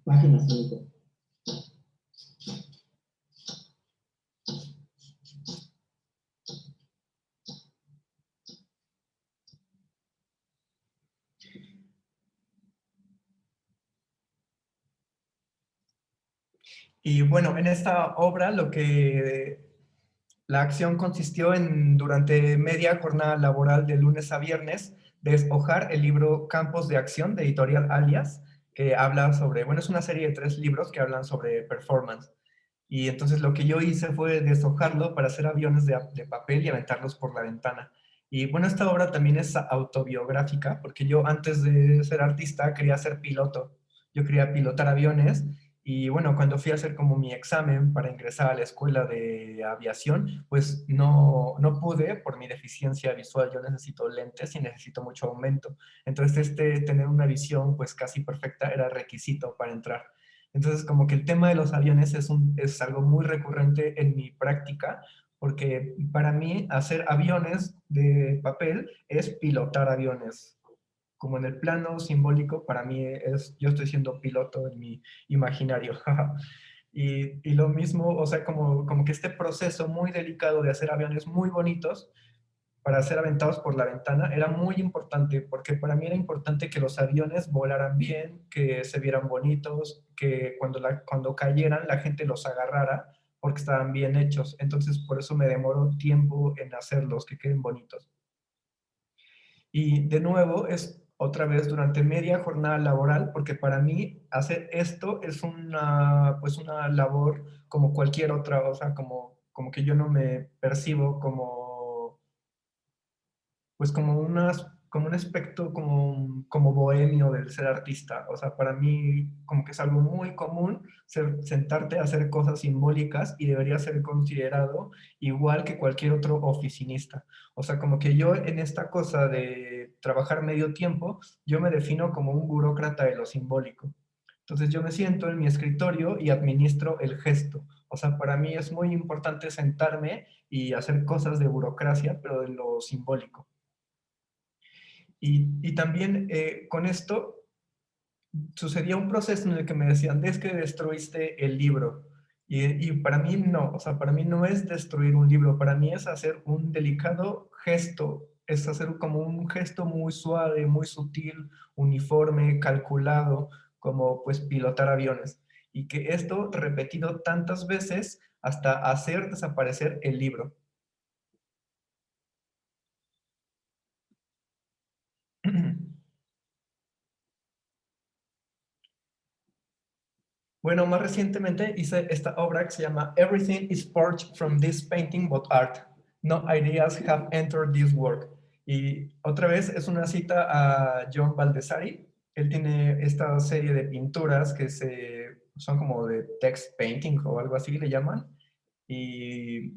Página 5. Y bueno, en esta obra la acción consistió en, durante media jornada laboral de lunes a viernes, deshojar el libro Campos de Acción de Editorial Alias, que habla sobre, bueno, es una serie de 3 libros que hablan sobre performance. Y entonces lo que yo hice fue deshojarlo para hacer aviones de papel y aventarlos por la ventana. Y bueno, esta obra también es autobiográfica, porque yo antes de ser artista quería ser piloto. Yo quería pilotar aviones, y bueno, cuando fui a hacer como mi examen para ingresar a la escuela de aviación, pues no pude por mi deficiencia visual. Yo necesito lentes y necesito mucho aumento. Entonces tener una visión pues casi perfecta era requisito para entrar. Entonces, como que el tema de los aviones es algo muy recurrente en mi práctica, porque para mí hacer aviones de papel es pilotar aviones. Como en el plano simbólico, para mí yo estoy siendo piloto en mi imaginario. Y lo mismo, o sea, como que este proceso muy delicado de hacer aviones muy bonitos para ser aventados por la ventana era muy importante, porque para mí era importante que los aviones volaran bien, que se vieran bonitos, que cuando cayeran la gente los agarrara porque estaban bien hechos. Entonces, por eso me demoró tiempo en hacerlos, que queden bonitos. Y de nuevo, es otra vez durante media jornada laboral, porque para mí hacer esto es pues una labor como cualquier otra, o sea, como que yo no me percibo como pues como un aspecto como bohemio del ser artista. O sea, para mí como que es algo muy común sentarte a hacer cosas simbólicas y debería ser considerado igual que cualquier otro oficinista. O sea, como que yo en esta cosa de trabajar medio tiempo, yo me defino como un burócrata de lo simbólico. Entonces yo me siento en mi escritorio y administro el gesto. O sea, para mí es muy importante sentarme y hacer cosas de burocracia, pero de lo simbólico. Y también con esto sucedía un proceso en el que me decían, es que destruiste el libro. Y para mí no, o sea, para mí no es destruir un libro, para mí es hacer un delicado gesto, es hacer como un gesto muy suave, muy sutil, uniforme, calculado, como pues pilotar aviones. Y que esto repetido tantas veces hasta hacer desaparecer el libro. Bueno, más recientemente hice esta obra que se llama Everything is Forged from this painting but art. No ideas have entered this work. Y otra vez es una cita a John Baldessari. Él tiene esta serie de pinturas que son como de text painting o algo así le llaman. Y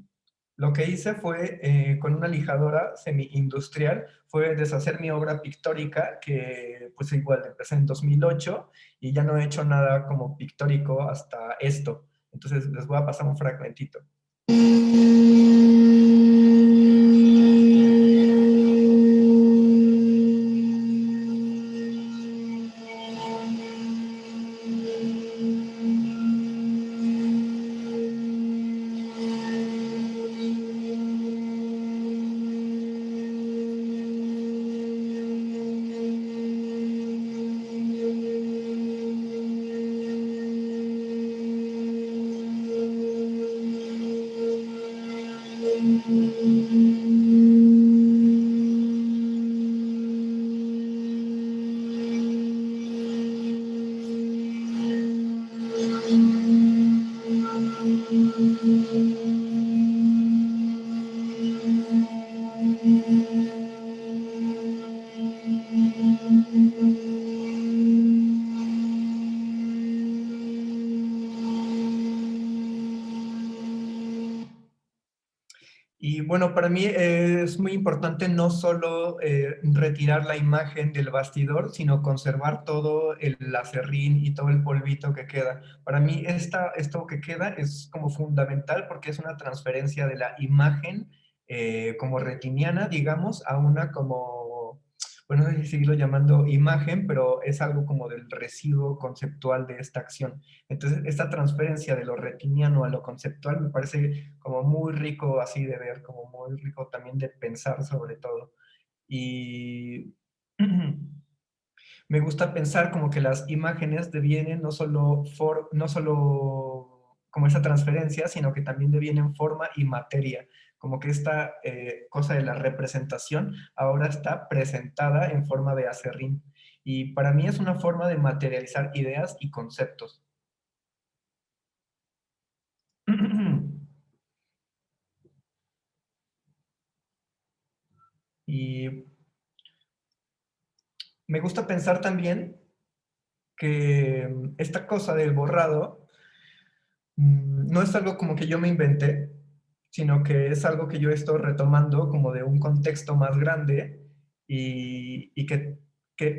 lo que hice fue, con una lijadora semi-industrial, fue deshacer mi obra pictórica, que pues igual empecé en 2008 y ya no he hecho nada como pictórico hasta esto. Entonces les voy a pasar un fragmentito. Y bueno, para mí es muy importante no solo retirar la imagen del bastidor, sino conservar todo el acerrín y todo el polvito que queda. Para mí esto que queda es como fundamental porque es una transferencia de la imagen como retiniana, digamos, a una como, bueno, no sé si seguirlo llamando imagen, pero es algo como del residuo conceptual de esta acción. Entonces, esta transferencia de lo retiniano a lo conceptual me parece como muy rico así de ver, como muy rico también de pensar sobre todo. Y me gusta pensar como que las imágenes devienen no solo como esa transferencia, sino que también devienen forma y materia. Como que esta cosa de la representación ahora está presentada en forma de acerrín. Y para mí es una forma de materializar ideas y conceptos. Y me gusta pensar también que esta cosa del borrado no es algo como que yo me inventé, sino que es algo que yo estoy retomando como de un contexto más grande y que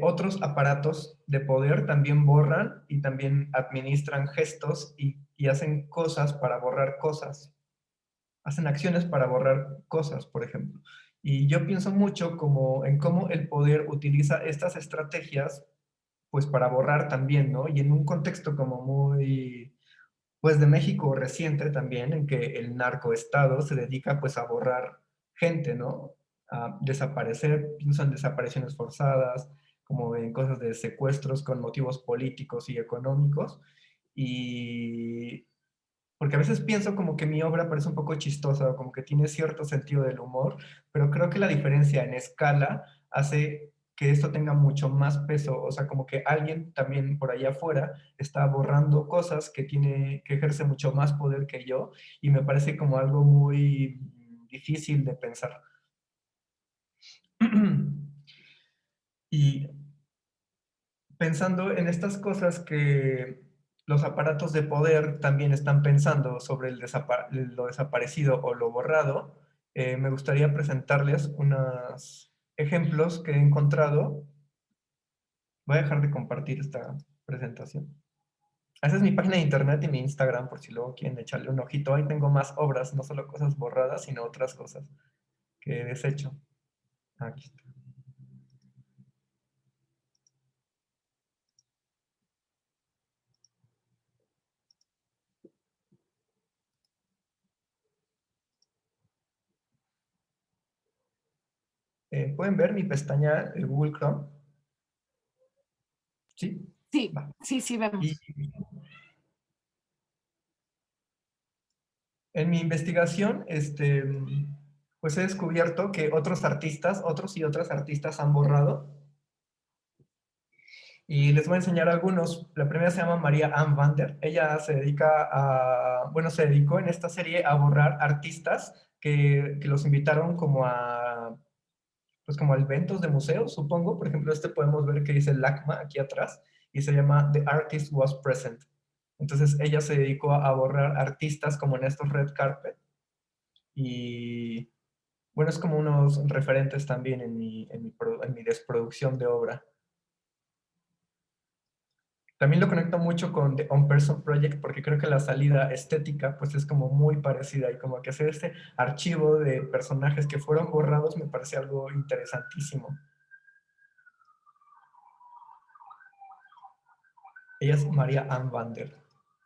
otros aparatos de poder también borran y también administran gestos y hacen cosas para borrar cosas. Hacen acciones para borrar cosas, por ejemplo. Y yo pienso mucho como en cómo el poder utiliza estas estrategias pues para borrar también, ¿no? Y en un contexto como muy pues de México reciente también, en que el narcoestado se dedica pues a borrar gente, ¿no? A desaparecer, incluso en desapariciones forzadas, como en cosas de secuestros con motivos políticos y económicos. Y porque a veces pienso como que mi obra parece un poco chistosa, como que tiene cierto sentido del humor, pero creo que la diferencia en escala hace que esto tenga mucho más peso, o sea, como que alguien también por allá afuera está borrando cosas que ejerce mucho más poder que yo, y me parece como algo muy difícil de pensar. Y pensando en estas cosas que los aparatos de poder también están pensando sobre lo desaparecido o lo borrado, me gustaría presentarles unos ejemplos que he encontrado. Voy a dejar de compartir esta presentación. Esa es mi página de internet y mi Instagram, por si luego quieren echarle un ojito. Ahí tengo más obras, no solo cosas borradas, sino otras cosas que he deshecho. Aquí está. ¿Pueden ver mi pestaña de Google Chrome? ¿Sí? Sí, Va. sí, sí Y vemos. en mi investigación, pues he descubierto que otros y otras artistas han borrado. Y les voy a enseñar algunos. La primera se llama María Ann Vander. Ella se dedica bueno, se dedicó en esta serie a borrar artistas que los invitaron como pues como a eventos de museos, supongo. Por ejemplo, podemos ver que dice LACMA aquí atrás y se llama The Artist Was Present. Entonces ella se dedicó a borrar artistas como en estos red carpet. Y bueno, es como unos referentes también en mi desproducción de obra. También lo conecto mucho con The On Person Project porque creo que la salida estética pues es como muy parecida y como que hacer este archivo de personajes que fueron borrados me parece algo interesantísimo. Ella es María Ann Vander.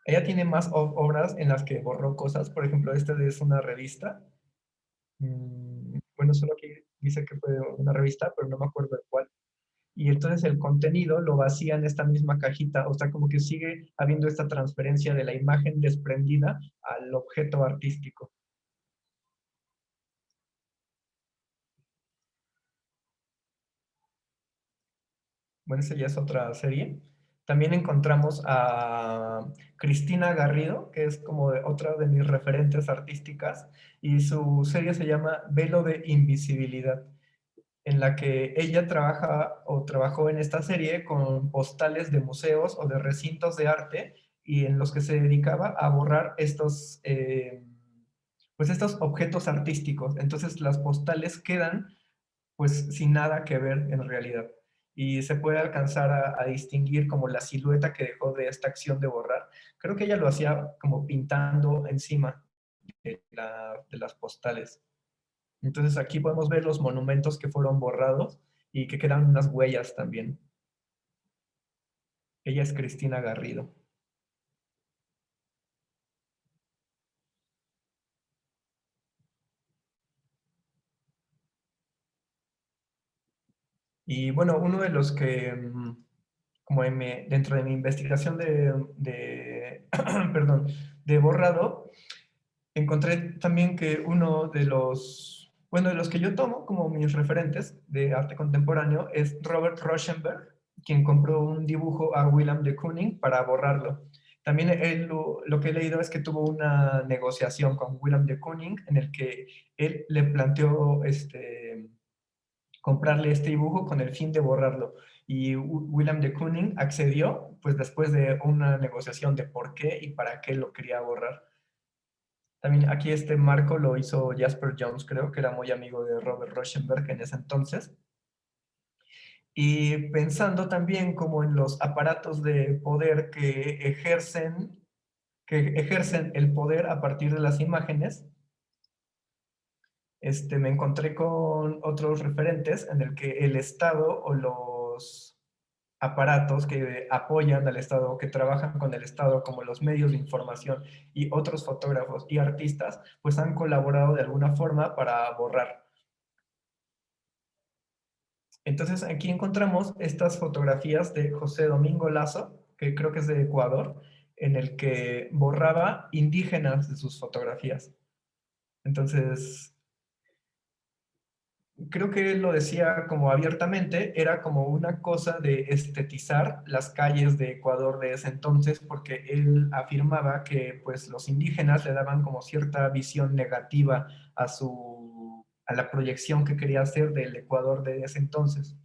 Ella tiene más obras en las que borró cosas, por ejemplo, esta es una revista. Bueno, solo aquí dice que fue una revista, pero no me acuerdo de cuál. Y entonces el contenido lo vacía en esta misma cajita, o sea, como que sigue habiendo esta transferencia de la imagen desprendida al objeto artístico. Bueno, esa ya es otra serie. También encontramos a Cristina Garrido, que es como otra de mis referentes artísticas, y su serie se llama Velo de Invisibilidad, en la que ella trabaja o trabajó en esta serie con postales de museos o de recintos de arte y en los que se dedicaba a borrar pues estos objetos artísticos. Entonces las postales quedan pues sin nada que ver en realidad. Y se puede alcanzar a distinguir como la silueta que dejó de esta acción de borrar. Creo que ella lo hacía como pintando encima de las postales. Entonces aquí podemos ver los monumentos que fueron borrados y que quedan unas huellas también. Ella es Cristina Garrido. Y bueno, uno de los que, como dentro de mi investigación perdón, de borrado, encontré también que uno de bueno, de los que yo tomo como mis referentes de arte contemporáneo es Robert Rauschenberg, quien compró un dibujo a Willem de Kooning para borrarlo. También lo que he leído es que tuvo una negociación con Willem de Kooning en el que él le planteó comprarle este dibujo con el fin de borrarlo. Y Willem de Kooning accedió, pues después de una negociación de por qué y para qué lo quería borrar. También aquí este marco lo hizo Jasper Jones, creo que era muy amigo de Robert Rauschenberg en ese entonces. Y pensando también como en los aparatos de poder que ejercen el poder a partir de las imágenes, me encontré con otros referentes en el que el Estado o aparatos que apoyan al Estado, que trabajan con el Estado, como los medios de información y otros fotógrafos y artistas, pues han colaborado de alguna forma para borrar. Entonces aquí encontramos estas fotografías de José Domingo Lazo, que creo que es de Ecuador, en el que borraba indígenas de sus fotografías. Entonces, creo que él lo decía como abiertamente, era como una cosa de estetizar las calles de Ecuador de ese entonces, porque él afirmaba que pues los indígenas le daban como cierta visión negativa a la proyección que quería hacer del Ecuador de ese entonces.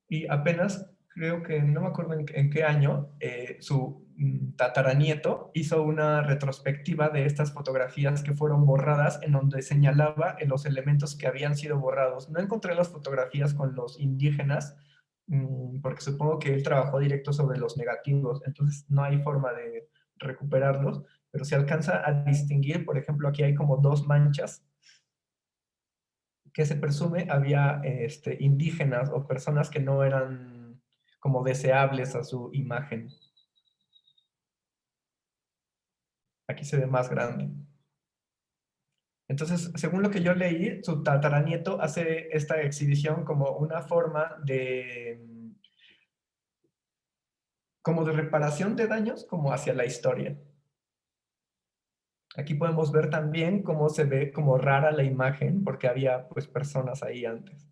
Y apenas, creo que no me acuerdo en qué año, su tataranieto hizo una retrospectiva de estas fotografías que fueron borradas, en donde señalaba en los elementos que habían sido borrados. No encontré las fotografías con los indígenas, porque supongo que él trabajó directo sobre los negativos, entonces no hay forma de recuperarlos, pero se alcanza a distinguir. Por ejemplo, aquí hay como dos manchas que se presume había indígenas o personas que no eran como deseables a su imagen. Aquí se ve más grande. Entonces, según lo que yo leí, su tataranieto hace esta exhibición como una forma como de reparación de daños, como hacia la historia. Aquí podemos ver también cómo se ve como rara la imagen, porque había pues personas ahí antes.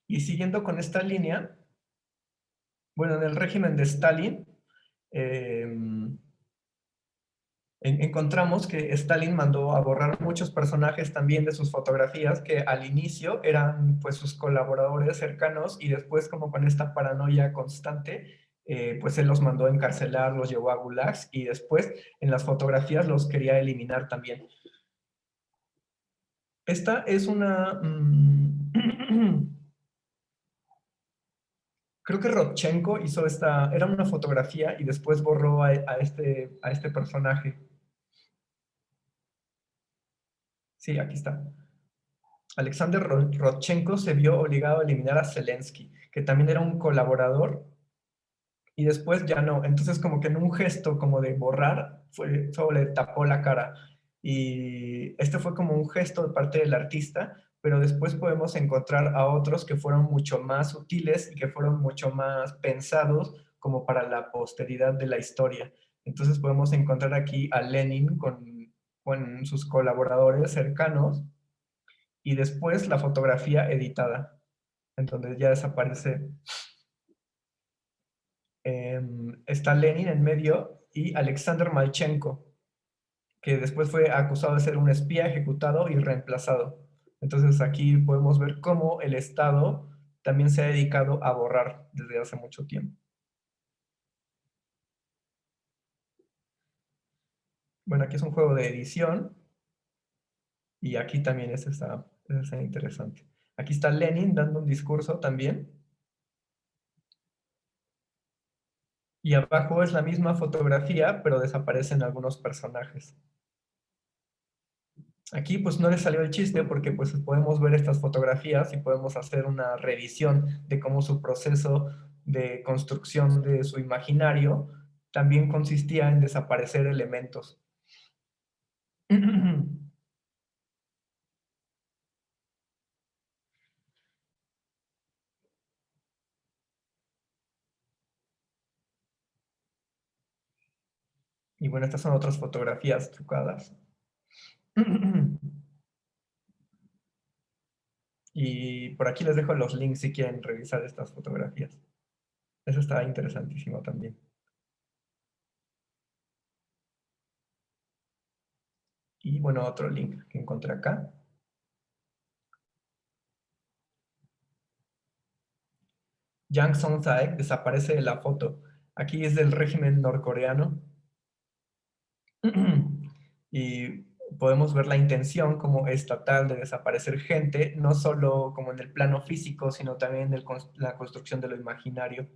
Y siguiendo con esta línea, bueno, en el régimen de Stalin, eh, encontramos que Stalin mandó a borrar muchos personajes también de sus fotografías que al inicio eran pues sus colaboradores cercanos, y después, como con esta paranoia constante, pues él los mandó a encarcelar, los llevó a gulags, y después en las fotografías los quería eliminar también. Esta es una... creo que Rodchenko hizo esta, era una fotografía y después borró a este personaje. Sí, aquí está. Alexander Rodchenko se vio obligado a eliminar a Zelensky, que también era un colaborador, y después ya no. Entonces, como que en un gesto como de borrar, solo le tapó la cara. Y este fue como un gesto de parte del artista, pero después podemos encontrar a otros que fueron mucho más sutiles y que fueron mucho más pensados como para la posteridad de la historia. Entonces podemos encontrar aquí a Lenin con sus colaboradores cercanos, y después la fotografía editada, en donde ya desaparece. Está Lenin en medio y Alexander Malchenko, que después fue acusado de ser un espía ejecutado y reemplazado. Entonces aquí podemos ver cómo el Estado también se ha dedicado a borrar desde hace mucho tiempo. Bueno, aquí es un juego de edición, y aquí también está interesante. Aquí está Lenin dando un discurso también, y abajo es la misma fotografía, pero desaparecen algunos personajes. Aquí pues no le salió el chiste, porque pues podemos ver estas fotografías y podemos hacer una revisión de cómo su proceso de construcción de su imaginario también consistía en desaparecer elementos. Y bueno, estas son otras fotografías trucadas. Y por aquí les dejo los links si quieren revisar estas fotografías. Eso está interesantísimo también. Y bueno, otro link que encontré acá. Jang Song-taek desaparece de la foto. Aquí es del régimen norcoreano. Y podemos ver la intención como estatal de desaparecer gente, no solo como en el plano físico, sino también en la construcción de lo imaginario.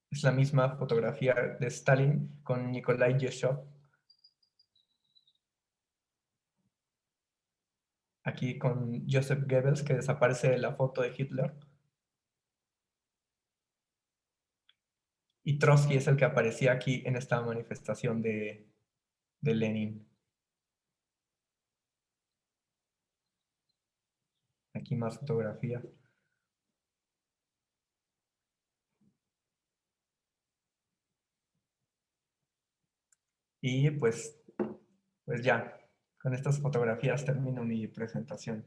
Es la misma fotografía de Stalin con Nikolai Yeshov. Aquí con Joseph Goebbels, que desaparece de la foto de Hitler. Y Trotsky es el que aparecía aquí en esta manifestación de Lenin. Aquí más fotografía. Y pues ya, con estas fotografías termino mi presentación.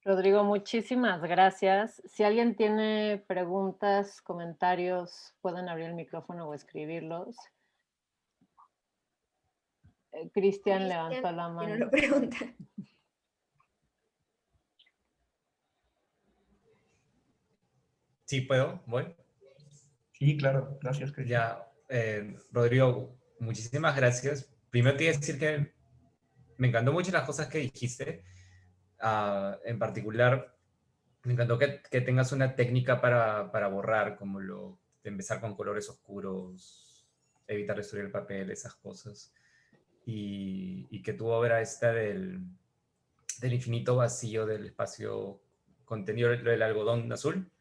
Rodrigo, muchísimas gracias. Si alguien tiene preguntas, comentarios, pueden abrir el micrófono o escribirlos. Cristian levantó la mano. Tiene una pregunta. Sí, ¿puedo? ¿Voy? Sí, claro. Gracias, Cristian. Ya, Rodrigo, muchísimas gracias. Primero te iba a decir que me encantó mucho las cosas que dijiste. En particular, me encantó que tengas una técnica para borrar, como lo de empezar con colores oscuros, evitar destruir el papel, esas cosas. Y que tu obra esta del infinito vacío del espacio contenido, lo del algodón azul,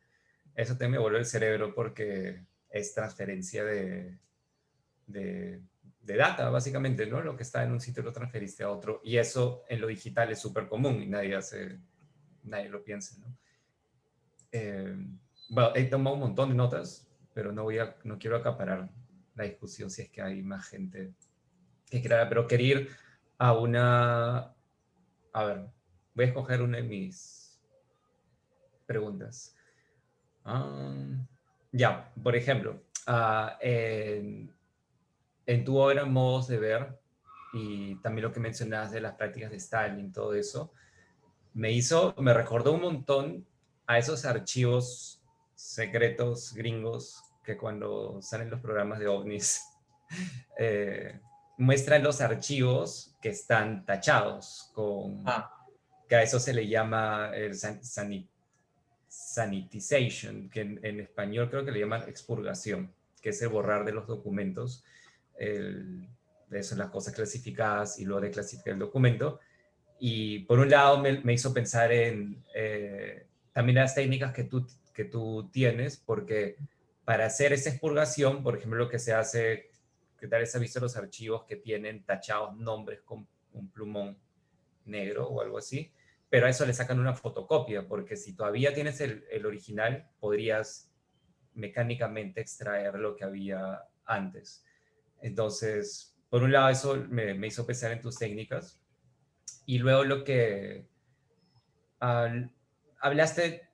eso te me voló el cerebro porque es transferencia de data, básicamente, ¿no? Lo que está en un sitio lo transferiste a otro. Y eso en lo digital es súper común y nadie lo piensa, ¿no? Bueno, he tomado un montón de notas, pero no quiero acaparar la discusión si es que hay más gente que quiera, pero quería ir a una... A ver, voy a escoger una de mis preguntas. Ya, por ejemplo, en tu obra Modos de Ver, y también lo que mencionabas de las prácticas de Stalin, todo eso, me recordó un montón a esos archivos secretos gringos que cuando salen los programas de ovnis muestran los archivos que están tachados que a eso se le llama el sanitization, que en español creo que le llaman expurgación, que es el borrar de los documentos son las cosas clasificadas y luego de clasificar el documento. Y por un lado me hizo pensar en también las técnicas que tú tienes, porque para hacer esa expurgación, por ejemplo, lo que se hace, ¿qué tal vez has visto los archivos que tienen tachados nombres con un plumón negro o algo así? Pero a eso le sacan una fotocopia, porque si todavía tienes el original, podrías mecánicamente extraer lo que había antes. Entonces, por un lado, eso me hizo pensar en tus técnicas. Y luego hablaste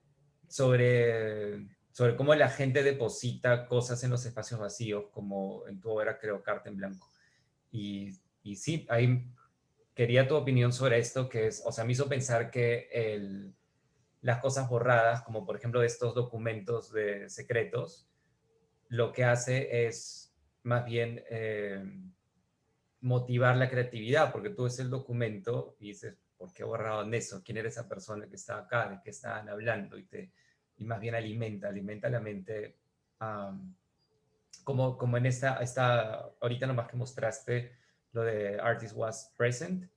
sobre cómo la gente deposita cosas en los espacios vacíos, como en tu obra, creo, Carta en Blanco. Y sí, ahí quería tu opinión sobre esto, que es, o sea, me hizo pensar que las cosas borradas, como por ejemplo estos documentos secretos, lo que hace es más bien motivar la creatividad, porque tú ves el documento y dices, ¿por qué borraron eso? ¿Quién era esa persona que estaba acá? ¿De qué estaban hablando? Y más bien alimenta la mente, como en ahorita nomás que mostraste lo de Artist Was Present,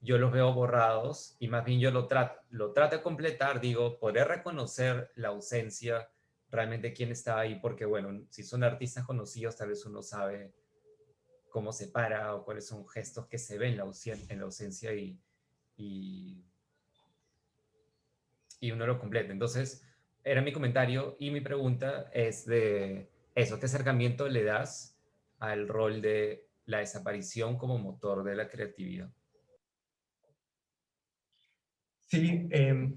yo los veo borrados y más bien yo lo trato de completar, digo, poder reconocer la ausencia, realmente quién está ahí, porque bueno, si son artistas conocidos, tal vez uno sabe cómo se para o cuáles son gestos que se ven en la ausencia y uno lo completa. Entonces, era mi comentario y mi pregunta es de eso, ¿qué acercamiento le das al rol de la desaparición como motor de la creatividad? Sí,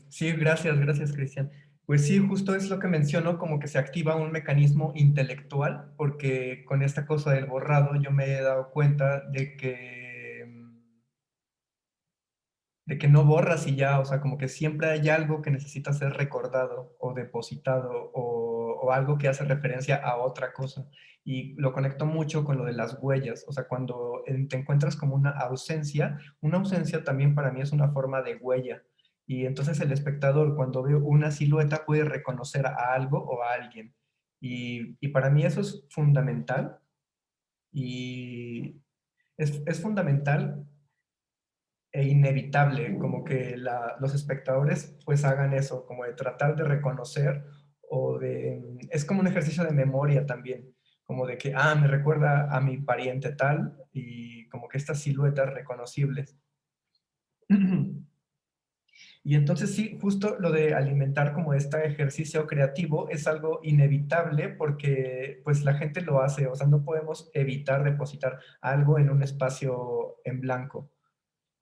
sí, gracias, Cristian. Pues sí, justo es lo que menciono, como que se activa un mecanismo intelectual, porque con esta cosa del borrado yo me he dado cuenta de que no borras y ya, o sea, como que siempre hay algo que necesita ser recordado o depositado o algo que hace referencia a otra cosa. Y lo conecto mucho con lo de las huellas, o sea, cuando te encuentras como una ausencia también para mí es una forma de huella. Y entonces el espectador, cuando ve una silueta, puede reconocer a algo o a alguien. Y para mí eso es fundamental. Y es fundamental e inevitable, como que los espectadores pues hagan eso, como de tratar de reconocer o de... Es como un ejercicio de memoria también, como de que, me recuerda a mi pariente tal y como que estas siluetas reconocibles. Y entonces sí, justo lo de alimentar como este ejercicio creativo es algo inevitable porque pues la gente lo hace, o sea, no podemos evitar depositar algo en un espacio en blanco.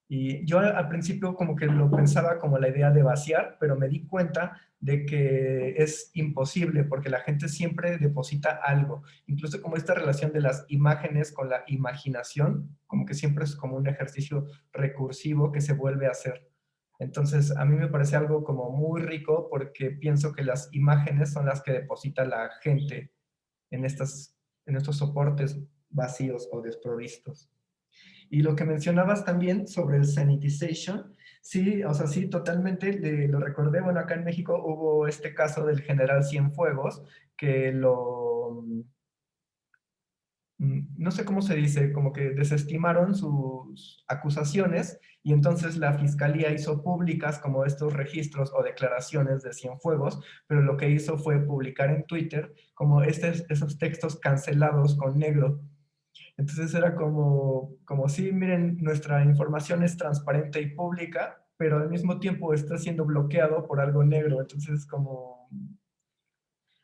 Y yo al principio como que lo pensaba como la idea de vaciar, pero me di cuenta de que es imposible porque la gente siempre deposita algo. Incluso como esta relación de las imágenes con la imaginación, como que siempre es como un ejercicio recursivo que se vuelve a hacer. Entonces, a mí me parece algo como muy rico porque pienso que las imágenes son las que deposita la gente en, en estos soportes vacíos o desprovistos. Y lo que mencionabas también sobre el sanitization, sí, o sea, sí, totalmente lo recordé. Bueno, acá en México hubo este caso del general Cienfuegos, que no sé cómo se dice, como que desestimaron sus acusaciones y entonces la fiscalía hizo públicas como estos registros o declaraciones de Cienfuegos, pero lo que hizo fue publicar en Twitter como esos textos cancelados con negro. Entonces era como sí, miren, nuestra información es transparente y pública, pero al mismo tiempo está siendo bloqueado por algo negro. Entonces como,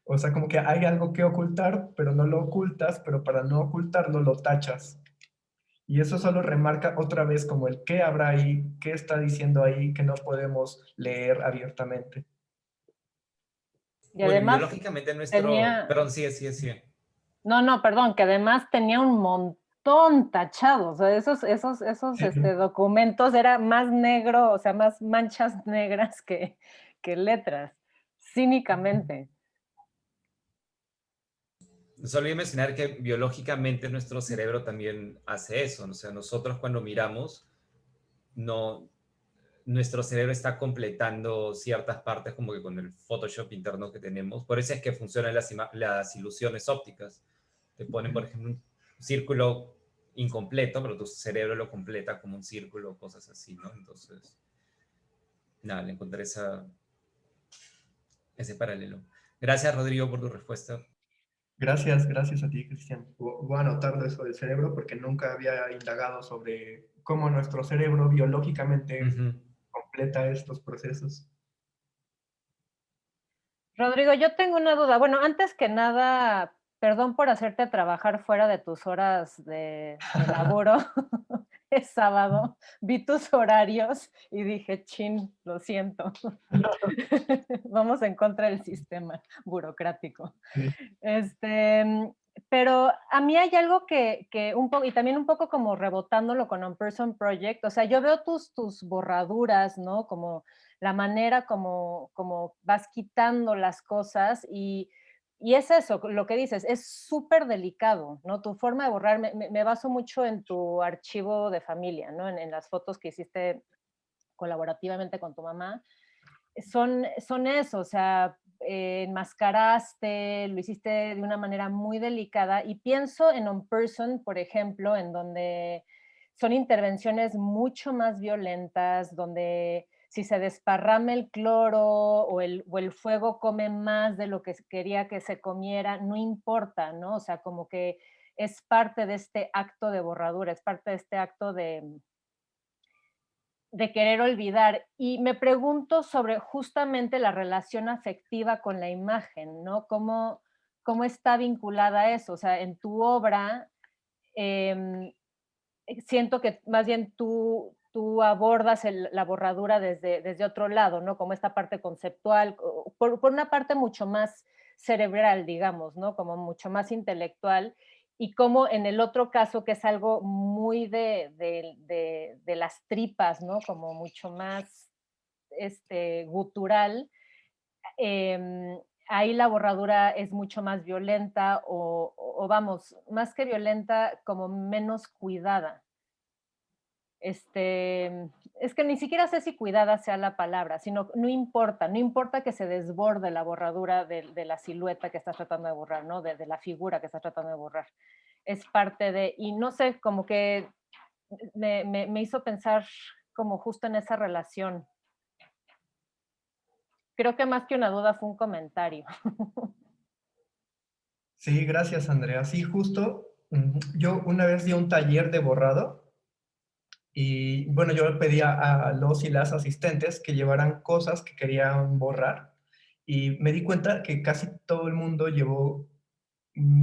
o sea, como que hay algo que ocultar, pero no lo ocultas, pero para no ocultarlo lo tachas. Y eso solo remarca otra vez como el qué habrá ahí, qué está diciendo ahí que no podemos leer abiertamente. Y Bueno, además biológicamente nuestro... tenía, Perdón, sigue, sigue, sigue. no, perdón, que además tenía un montón tachados, o sea, esos documentos era más negro, o sea, más manchas negras que letras, cínicamente. Solo iba a mencionar que biológicamente nuestro cerebro también hace eso. O sea, nosotros cuando miramos, no, nuestro cerebro está completando ciertas partes como que con el Photoshop interno que tenemos. Por eso es que funcionan las ilusiones ópticas. Te ponen, por ejemplo, un círculo incompleto, pero tu cerebro lo completa como un círculo, cosas así, ¿no? Entonces, nada, le encontré ese paralelo. Gracias, Rodrigo, por tu respuesta. Gracias a ti, Cristian. Voy a anotarlo eso del cerebro porque nunca había indagado sobre cómo nuestro cerebro biológicamente Ujú. completa estos procesos. Rodrigo, yo tengo una duda. Bueno, antes que nada, perdón por hacerte trabajar fuera de tus horas de laboro. Es sábado, vi tus horarios y dije, chin, lo siento. Vamos en contra del sistema burocrático. Sí. Pero a mí hay algo que un poco, y también un poco como rebotándolo con On Person Project, o sea, yo veo tus borraduras, ¿no? Como la manera como vas quitando las cosas y es eso, lo que dices, es súper delicado, ¿no? Tu forma de borrar, me baso mucho en tu archivo de familia, ¿no? En las fotos que hiciste colaborativamente con tu mamá, son eso, o sea, enmascaraste, lo hiciste de una manera muy delicada y pienso en On Person, por ejemplo, en donde son intervenciones mucho más violentas, donde si se desparrama el cloro o el fuego come más de lo que quería que se comiera, no importa, ¿no? O sea, como que es parte de este acto de borradura, es parte de este acto de querer olvidar. Y me pregunto sobre justamente la relación afectiva con la imagen, ¿no? ¿Cómo está vinculada a eso? O sea, en tu obra, eh, siento que más bien tú abordas la borradura desde otro lado, ¿no? Como esta parte conceptual, por una parte mucho más cerebral, digamos, ¿no? Como mucho más intelectual, y como en el otro caso, que es algo muy de las tripas, ¿no? Como mucho más gutural, eh, ahí la borradura es mucho más violenta o vamos, más que violenta, como menos cuidada. Este, es que ni siquiera sé si cuidada sea la palabra, sino no importa, no importa que se desborde la borradura de la silueta que estás tratando de borrar, ¿no? De la figura que estás tratando de borrar. Es parte de, y no sé, como que me hizo pensar como justo en esa relación. Creo que más que una duda fue un comentario. Sí, gracias, Andrea. Sí, justo, yo una vez di un taller de borrado y bueno, yo pedía a los y las asistentes que llevaran cosas que querían borrar y me di cuenta que casi todo el mundo llevó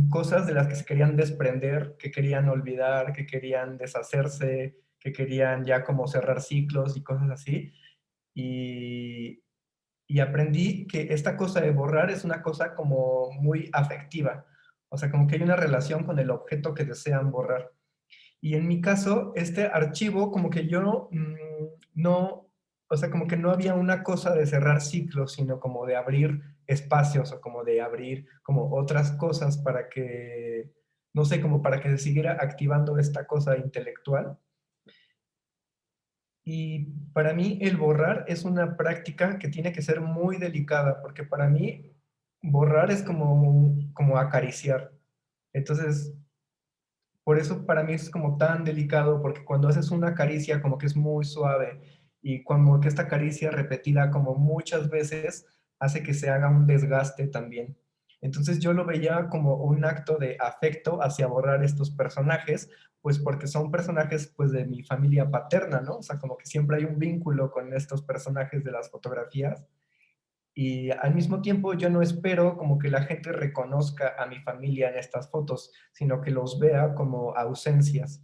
cosas de las que se querían desprender, que querían olvidar, que querían deshacerse, que querían ya como cerrar ciclos y cosas así. Y, y aprendí que esta cosa de borrar es una cosa como muy afectiva, o sea, como que hay una relación con el objeto que desean borrar. Y en mi caso, este archivo, como que yo no, o sea, como que no había una cosa de cerrar ciclos, sino como de abrir espacios o como de abrir como otras cosas para que, no sé, como para que se siguiera activando esta cosa intelectual. Y para mí el borrar es una práctica que tiene que ser muy delicada, porque para mí borrar es como acariciar. Entonces, por eso para mí es como tan delicado, porque cuando haces una caricia como que es muy suave y como que esta caricia repetida como muchas veces hace que se haga un desgaste también. Entonces yo lo veía como un acto de afecto hacia borrar estos personajes, pues porque son personajes pues de mi familia paterna, ¿no? O sea, como que siempre hay un vínculo con estos personajes de las fotografías y al mismo tiempo yo no espero como que la gente reconozca a mi familia en estas fotos, sino que los vea como ausencias.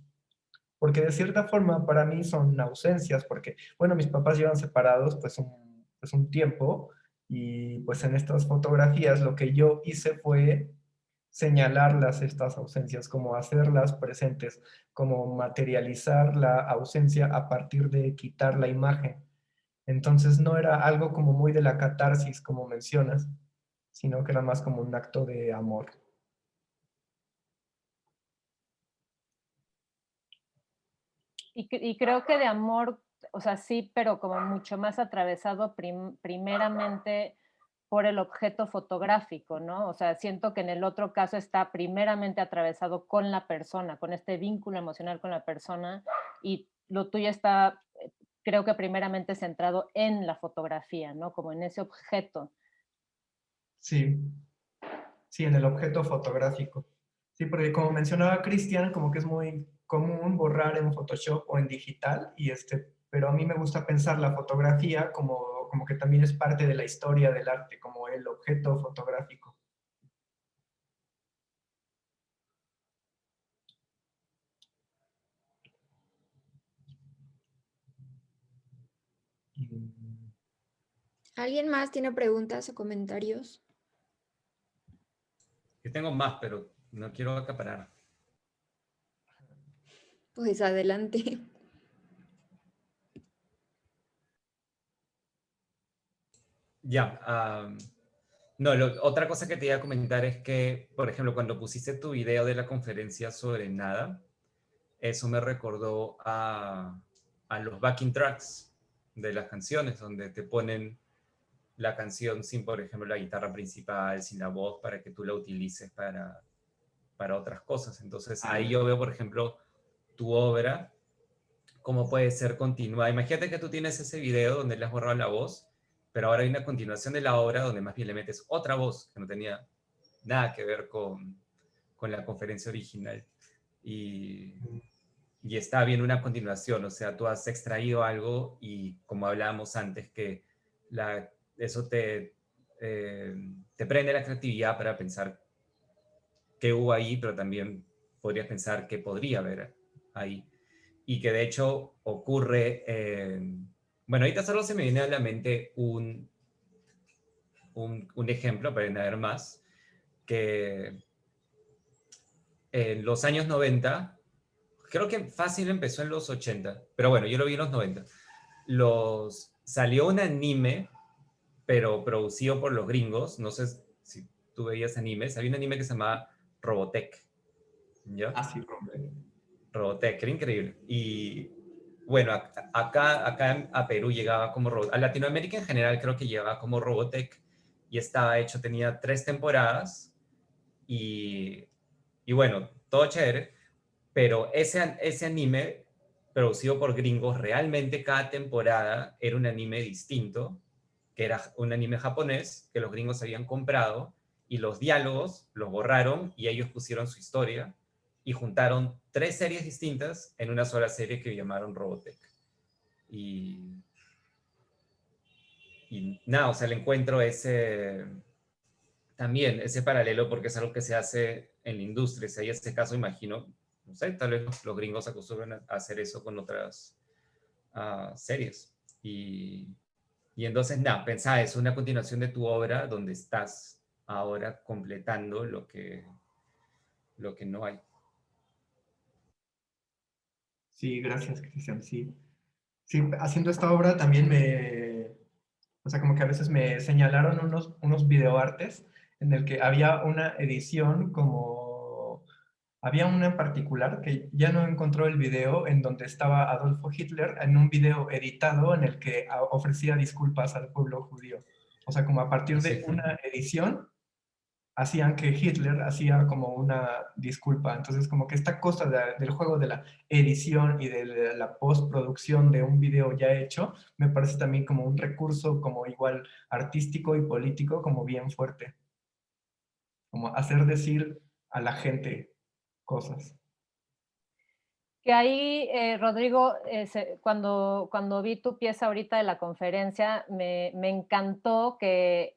Porque de cierta forma para mí son ausencias, porque, bueno, mis papás llevan separados pues un tiempo y pues en estas fotografías lo que yo hice fue señalarlas estas ausencias, como hacerlas presentes, como materializar la ausencia a partir de quitar la imagen. Entonces no era algo como muy de la catarsis, como mencionas, sino que era más como un acto de amor. Y creo que de amor, o sea, sí, pero como mucho más atravesado primeramente por el objeto fotográfico, ¿no? O sea, siento que en el otro caso está primeramente atravesado con la persona, con este vínculo emocional con la persona, y lo tuyo está, creo que primeramente centrado en la fotografía, ¿no? Como en ese objeto. Sí, sí, en el objeto fotográfico. Sí, porque como mencionaba Cristian, como que es muy común borrar en Photoshop o en digital, pero a mí me gusta pensar la fotografía como que también es parte de la historia del arte, como el objeto fotográfico. Mm, ¿Alguien más tiene preguntas o comentarios? Yo tengo más, pero no quiero acaparar. Pues adelante. Ya, no, otra cosa que te iba a comentar es que, por ejemplo, cuando pusiste tu video de la conferencia sobre nada, eso me recordó a los backing tracks de las canciones, donde te ponen la canción sin, por ejemplo, la guitarra principal, sin la voz, para que tú la utilices para otras cosas. Entonces, ahí yo veo, por ejemplo, tu obra, cómo puede ser continuada. Imagínate que tú tienes ese video donde le has borrado la voz, pero ahora hay una continuación de la obra donde más bien le metes otra voz que no tenía nada que ver con la conferencia original. Y, y está bien una continuación, o sea, tú has extraído algo y como hablábamos antes, que eso te prende la creatividad para pensar qué hubo ahí, pero también podrías pensar qué podría haber ahí. Y que de hecho ocurre, bueno, ahorita solo se me viene a la mente un ejemplo, pero en haber más, que en los años 90, creo que fácil empezó en los 80, pero bueno, yo lo vi en los 90, salió un anime, pero producido por los gringos, no sé si tú veías animes, había un anime que se llamaba Robotech, ¿ya? sí, Robert. Robotech, era increíble. Y bueno, acá a Perú llegaba como Robotech. A Latinoamérica en general creo que llegaba como Robotech y estaba hecho, tenía 3 temporadas y, y bueno, todo chévere, pero ese anime producido por gringos, realmente cada temporada era un anime distinto, que era un anime japonés que los gringos habían comprado y los diálogos los borraron y ellos pusieron su historia y juntaron 3 series distintas en una sola serie que llamaron Robotech. Y, y nada, o sea, le encuentro también ese paralelo porque es algo que se hace en la industria. Si hay este caso, imagino, no sé, tal vez los gringos acostumbran a hacer eso con otras series. Y entonces, nada, pensá, es una continuación de tu obra donde estás ahora completando lo que no hay. Sí, gracias, Cristian. Sí. Sí, haciendo esta obra también o sea, como que a veces me señalaron unos videoartes en el que había una edición había una en particular que ya no encontró el video en donde estaba Adolfo Hitler en un video editado en el que ofrecía disculpas al pueblo judío. O sea, como a partir de Sí. una edición hacían que Hitler hacía como una disculpa. Entonces, como que esta cosa del juego de la edición y de la postproducción de un video ya hecho, me parece también como un recurso como igual artístico y político como bien fuerte. Como hacer decir a la gente cosas. Que ahí, Rodrigo, cuando vi tu pieza ahorita de la conferencia, me encantó que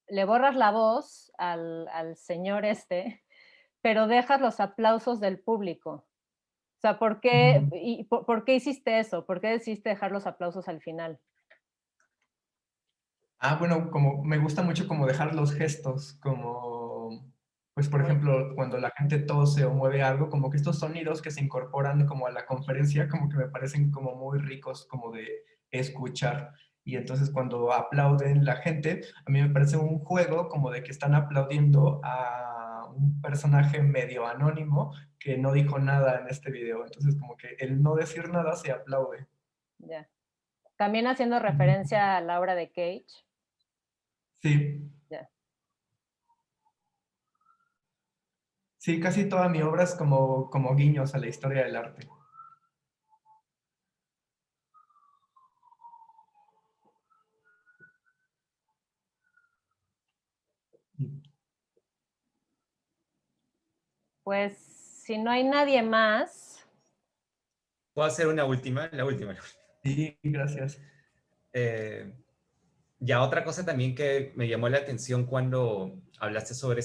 le borras la voz al señor este, pero dejas los aplausos del público. O sea, ¿por qué hiciste eso? ¿Por qué decidiste dejar los aplausos al final? Bueno, como me gusta mucho como dejar los gestos, como, pues por Muy, ejemplo, cuando la gente tose o mueve algo, como que estos sonidos que se incorporan como a la conferencia, como que me parecen como muy ricos, como de escuchar. Y entonces cuando aplauden la gente, a mí me parece un juego como de que están aplaudiendo a un personaje medio anónimo que no dijo nada en este video. Entonces como que el no decir nada se aplaude. ya. También haciendo referencia a la obra de Cage. Sí. Ya. Sí, casi toda mi obra es como guiños a la historia del arte. Pues si no hay nadie más, ¿Puedo hacer una última? La última. Sí, gracias. Ya otra cosa también que me llamó la atención cuando hablaste sobre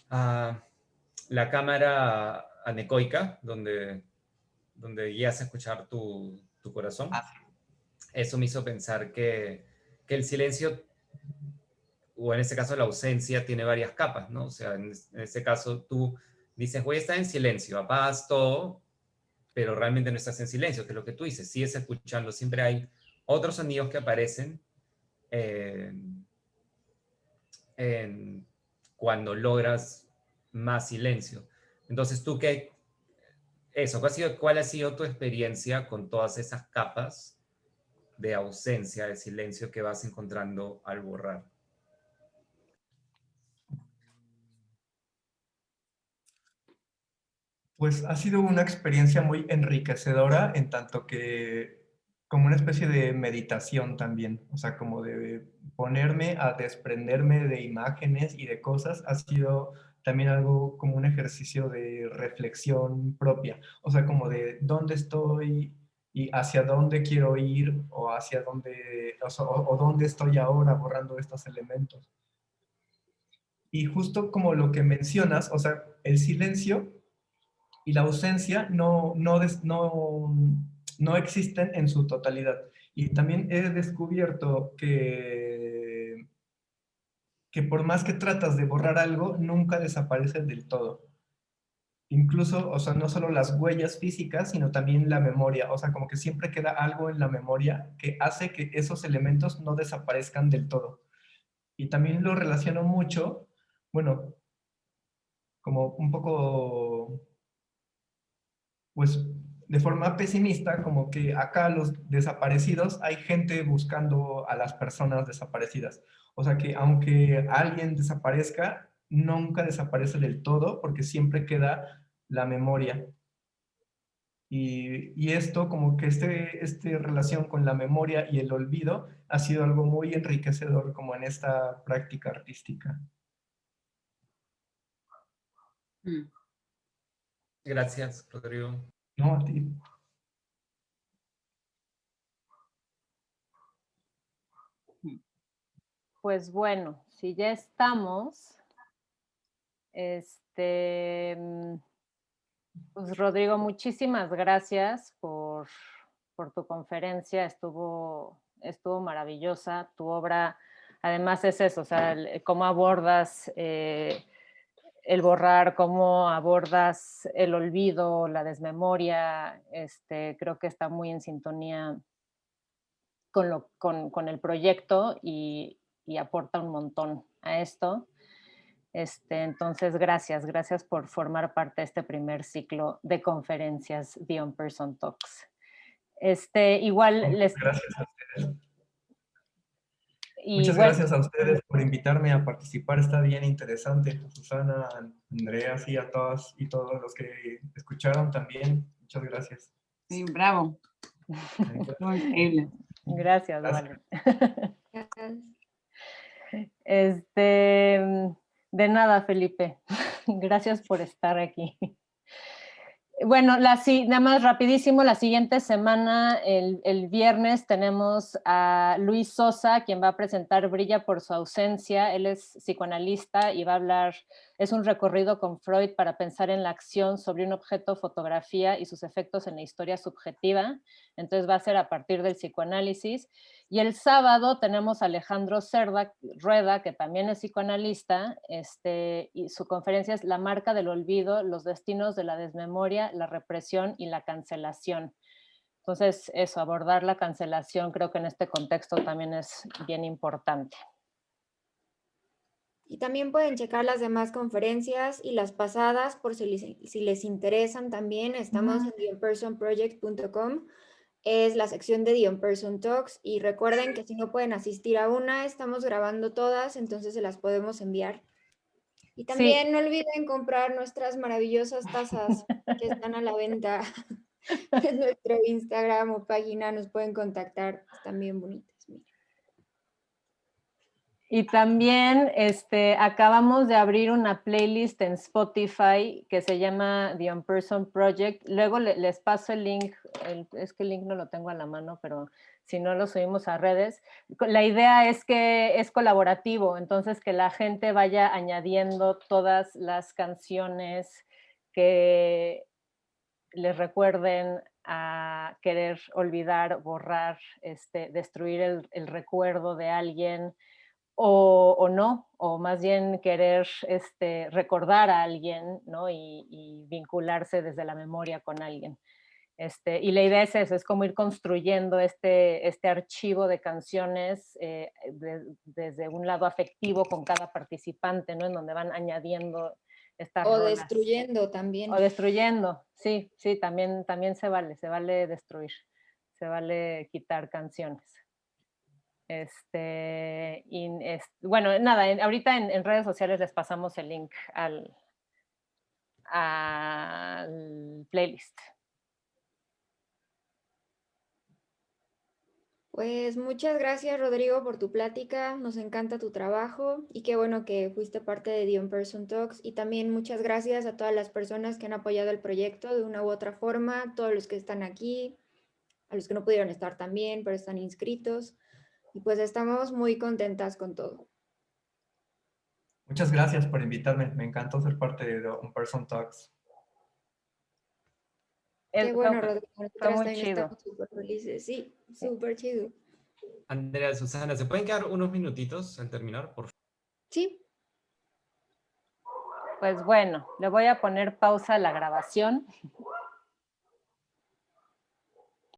ah, la cámara anecoica, donde guías a escuchar tu corazón. Ah, Eso me hizo pensar que el silencio, o en este caso la ausencia, tiene varias capas, ¿no? O sea, en este caso tú dices, voy a estar en silencio, apagas todo, pero realmente no estás en silencio, que es lo que tú dices, sigues escuchando, siempre hay otros sonidos que aparecen en cuando logras más silencio. Entonces, ¿cuál ha sido tu experiencia con todas esas capas de ausencia, de silencio que vas encontrando al borrar? pues ha sido una experiencia muy enriquecedora en tanto que como una especie de meditación también, o sea, como de ponerme a desprenderme de imágenes y de cosas, ha sido también algo como un ejercicio de reflexión propia, o sea, como de dónde estoy y hacia dónde quiero ir o hacia dónde, o dónde estoy ahora borrando estos elementos. Y justo como lo que mencionas, o sea, el silencio y la ausencia no existen en su totalidad. Y también he descubierto que por más que tratas de borrar algo, nunca desaparece del todo. Incluso, o sea, no solo las huellas físicas, sino también la memoria. O sea, como que siempre queda algo en la memoria que hace que esos elementos no desaparezcan del todo. Y también lo relaciono mucho, bueno, como un poco pues de forma pesimista, como que acá los desaparecidos hay gente buscando a las personas desaparecidas. O sea que aunque alguien desaparezca, nunca desaparece del todo porque siempre queda la memoria. Y esto, como que este relación con la memoria y el olvido ha sido algo muy enriquecedor como en esta práctica artística. Gracias, Rodrigo. No, a ti. Pues bueno, si ya estamos, pues Rodrigo, muchísimas gracias por tu conferencia, estuvo maravillosa. Tu obra, además es eso, o sea, cómo abordas el borrar, cómo abordas el olvido, la desmemoria, creo que está muy en sintonía con el proyecto y aporta un montón a esto. Entonces, gracias por formar parte de este primer ciclo de conferencias Beyond Person Talks. Igual les... Gracias a ustedes. Y Muchas bueno, gracias a ustedes por invitarme a participar. Está bien interesante. A Susana, a Andrea, sí, a todas y todos los que escucharon también. Muchas gracias. Sí, bravo. Muy increíble. Gracias, Vale. Gracias. De nada, Felipe. Gracias por estar aquí. Bueno, nada más rapidísimo, la siguiente semana, el viernes, tenemos a Luis Sosa, quien va a presentar Brilla por su ausencia. Él es psicoanalista y va a hablar, es un recorrido con Freud para pensar en la acción sobre un objeto, fotografía y sus efectos en la historia subjetiva. Entonces va a ser a partir del psicoanálisis. Y el sábado tenemos a Alejandro Rueda, que también es psicoanalista, y su conferencia es La marca del olvido, los destinos de la desmemoria, la represión y la cancelación. Entonces, eso, abordar la cancelación creo que en este contexto también es bien importante. Y también pueden checar las demás conferencias y las pasadas por si les interesan también. Estamos en theinpersonproject.com. Es la sección de The In-Person Talks y recuerden que si no pueden asistir a una, estamos grabando todas, entonces se las podemos enviar. Y también sí, no olviden comprar nuestras maravillosas tazas que están a la venta en nuestro Instagram o página, nos pueden contactar, están bien bonitas. Mira. Y también acabamos de abrir una playlist en Spotify que se llama The In-Person Project. Luego les paso el link, es que el link no lo tengo a la mano, pero si no lo subimos a redes. La idea es que es colaborativo, entonces que la gente vaya añadiendo todas las canciones que les recuerden a querer olvidar, borrar, destruir el recuerdo de alguien, o no, o más bien querer recordar a alguien, ¿no? Y vincularse desde la memoria con alguien. Y la idea es eso, es como ir construyendo este archivo de canciones desde un lado afectivo con cada participante, ¿no? En donde van añadiendo estas o rolas. destruyendo también. O destruyendo, sí, también se vale destruir, se vale quitar canciones. Bueno, nada, ahorita en redes sociales les pasamos el link al playlist. Pues muchas gracias, Rodrigo, por tu plática. Nos encanta tu trabajo y qué bueno que fuiste parte de The In-Person Talks. Y también muchas gracias a todas las personas que han apoyado el proyecto de una u otra forma, todos los que están aquí, a los que no pudieron estar también, pero están inscritos. Y pues estamos muy contentas con todo. Muchas gracias por invitarme. Me encantó ser parte de The In-Person Talks. Qué bueno, Rodrigo. Fue muy chido. Estamos súper felices. Sí, súper chido. Andrea, Susana, ¿se pueden quedar unos minutitos al terminar, por favor? Sí. Pues bueno, le voy a poner pausa a la grabación.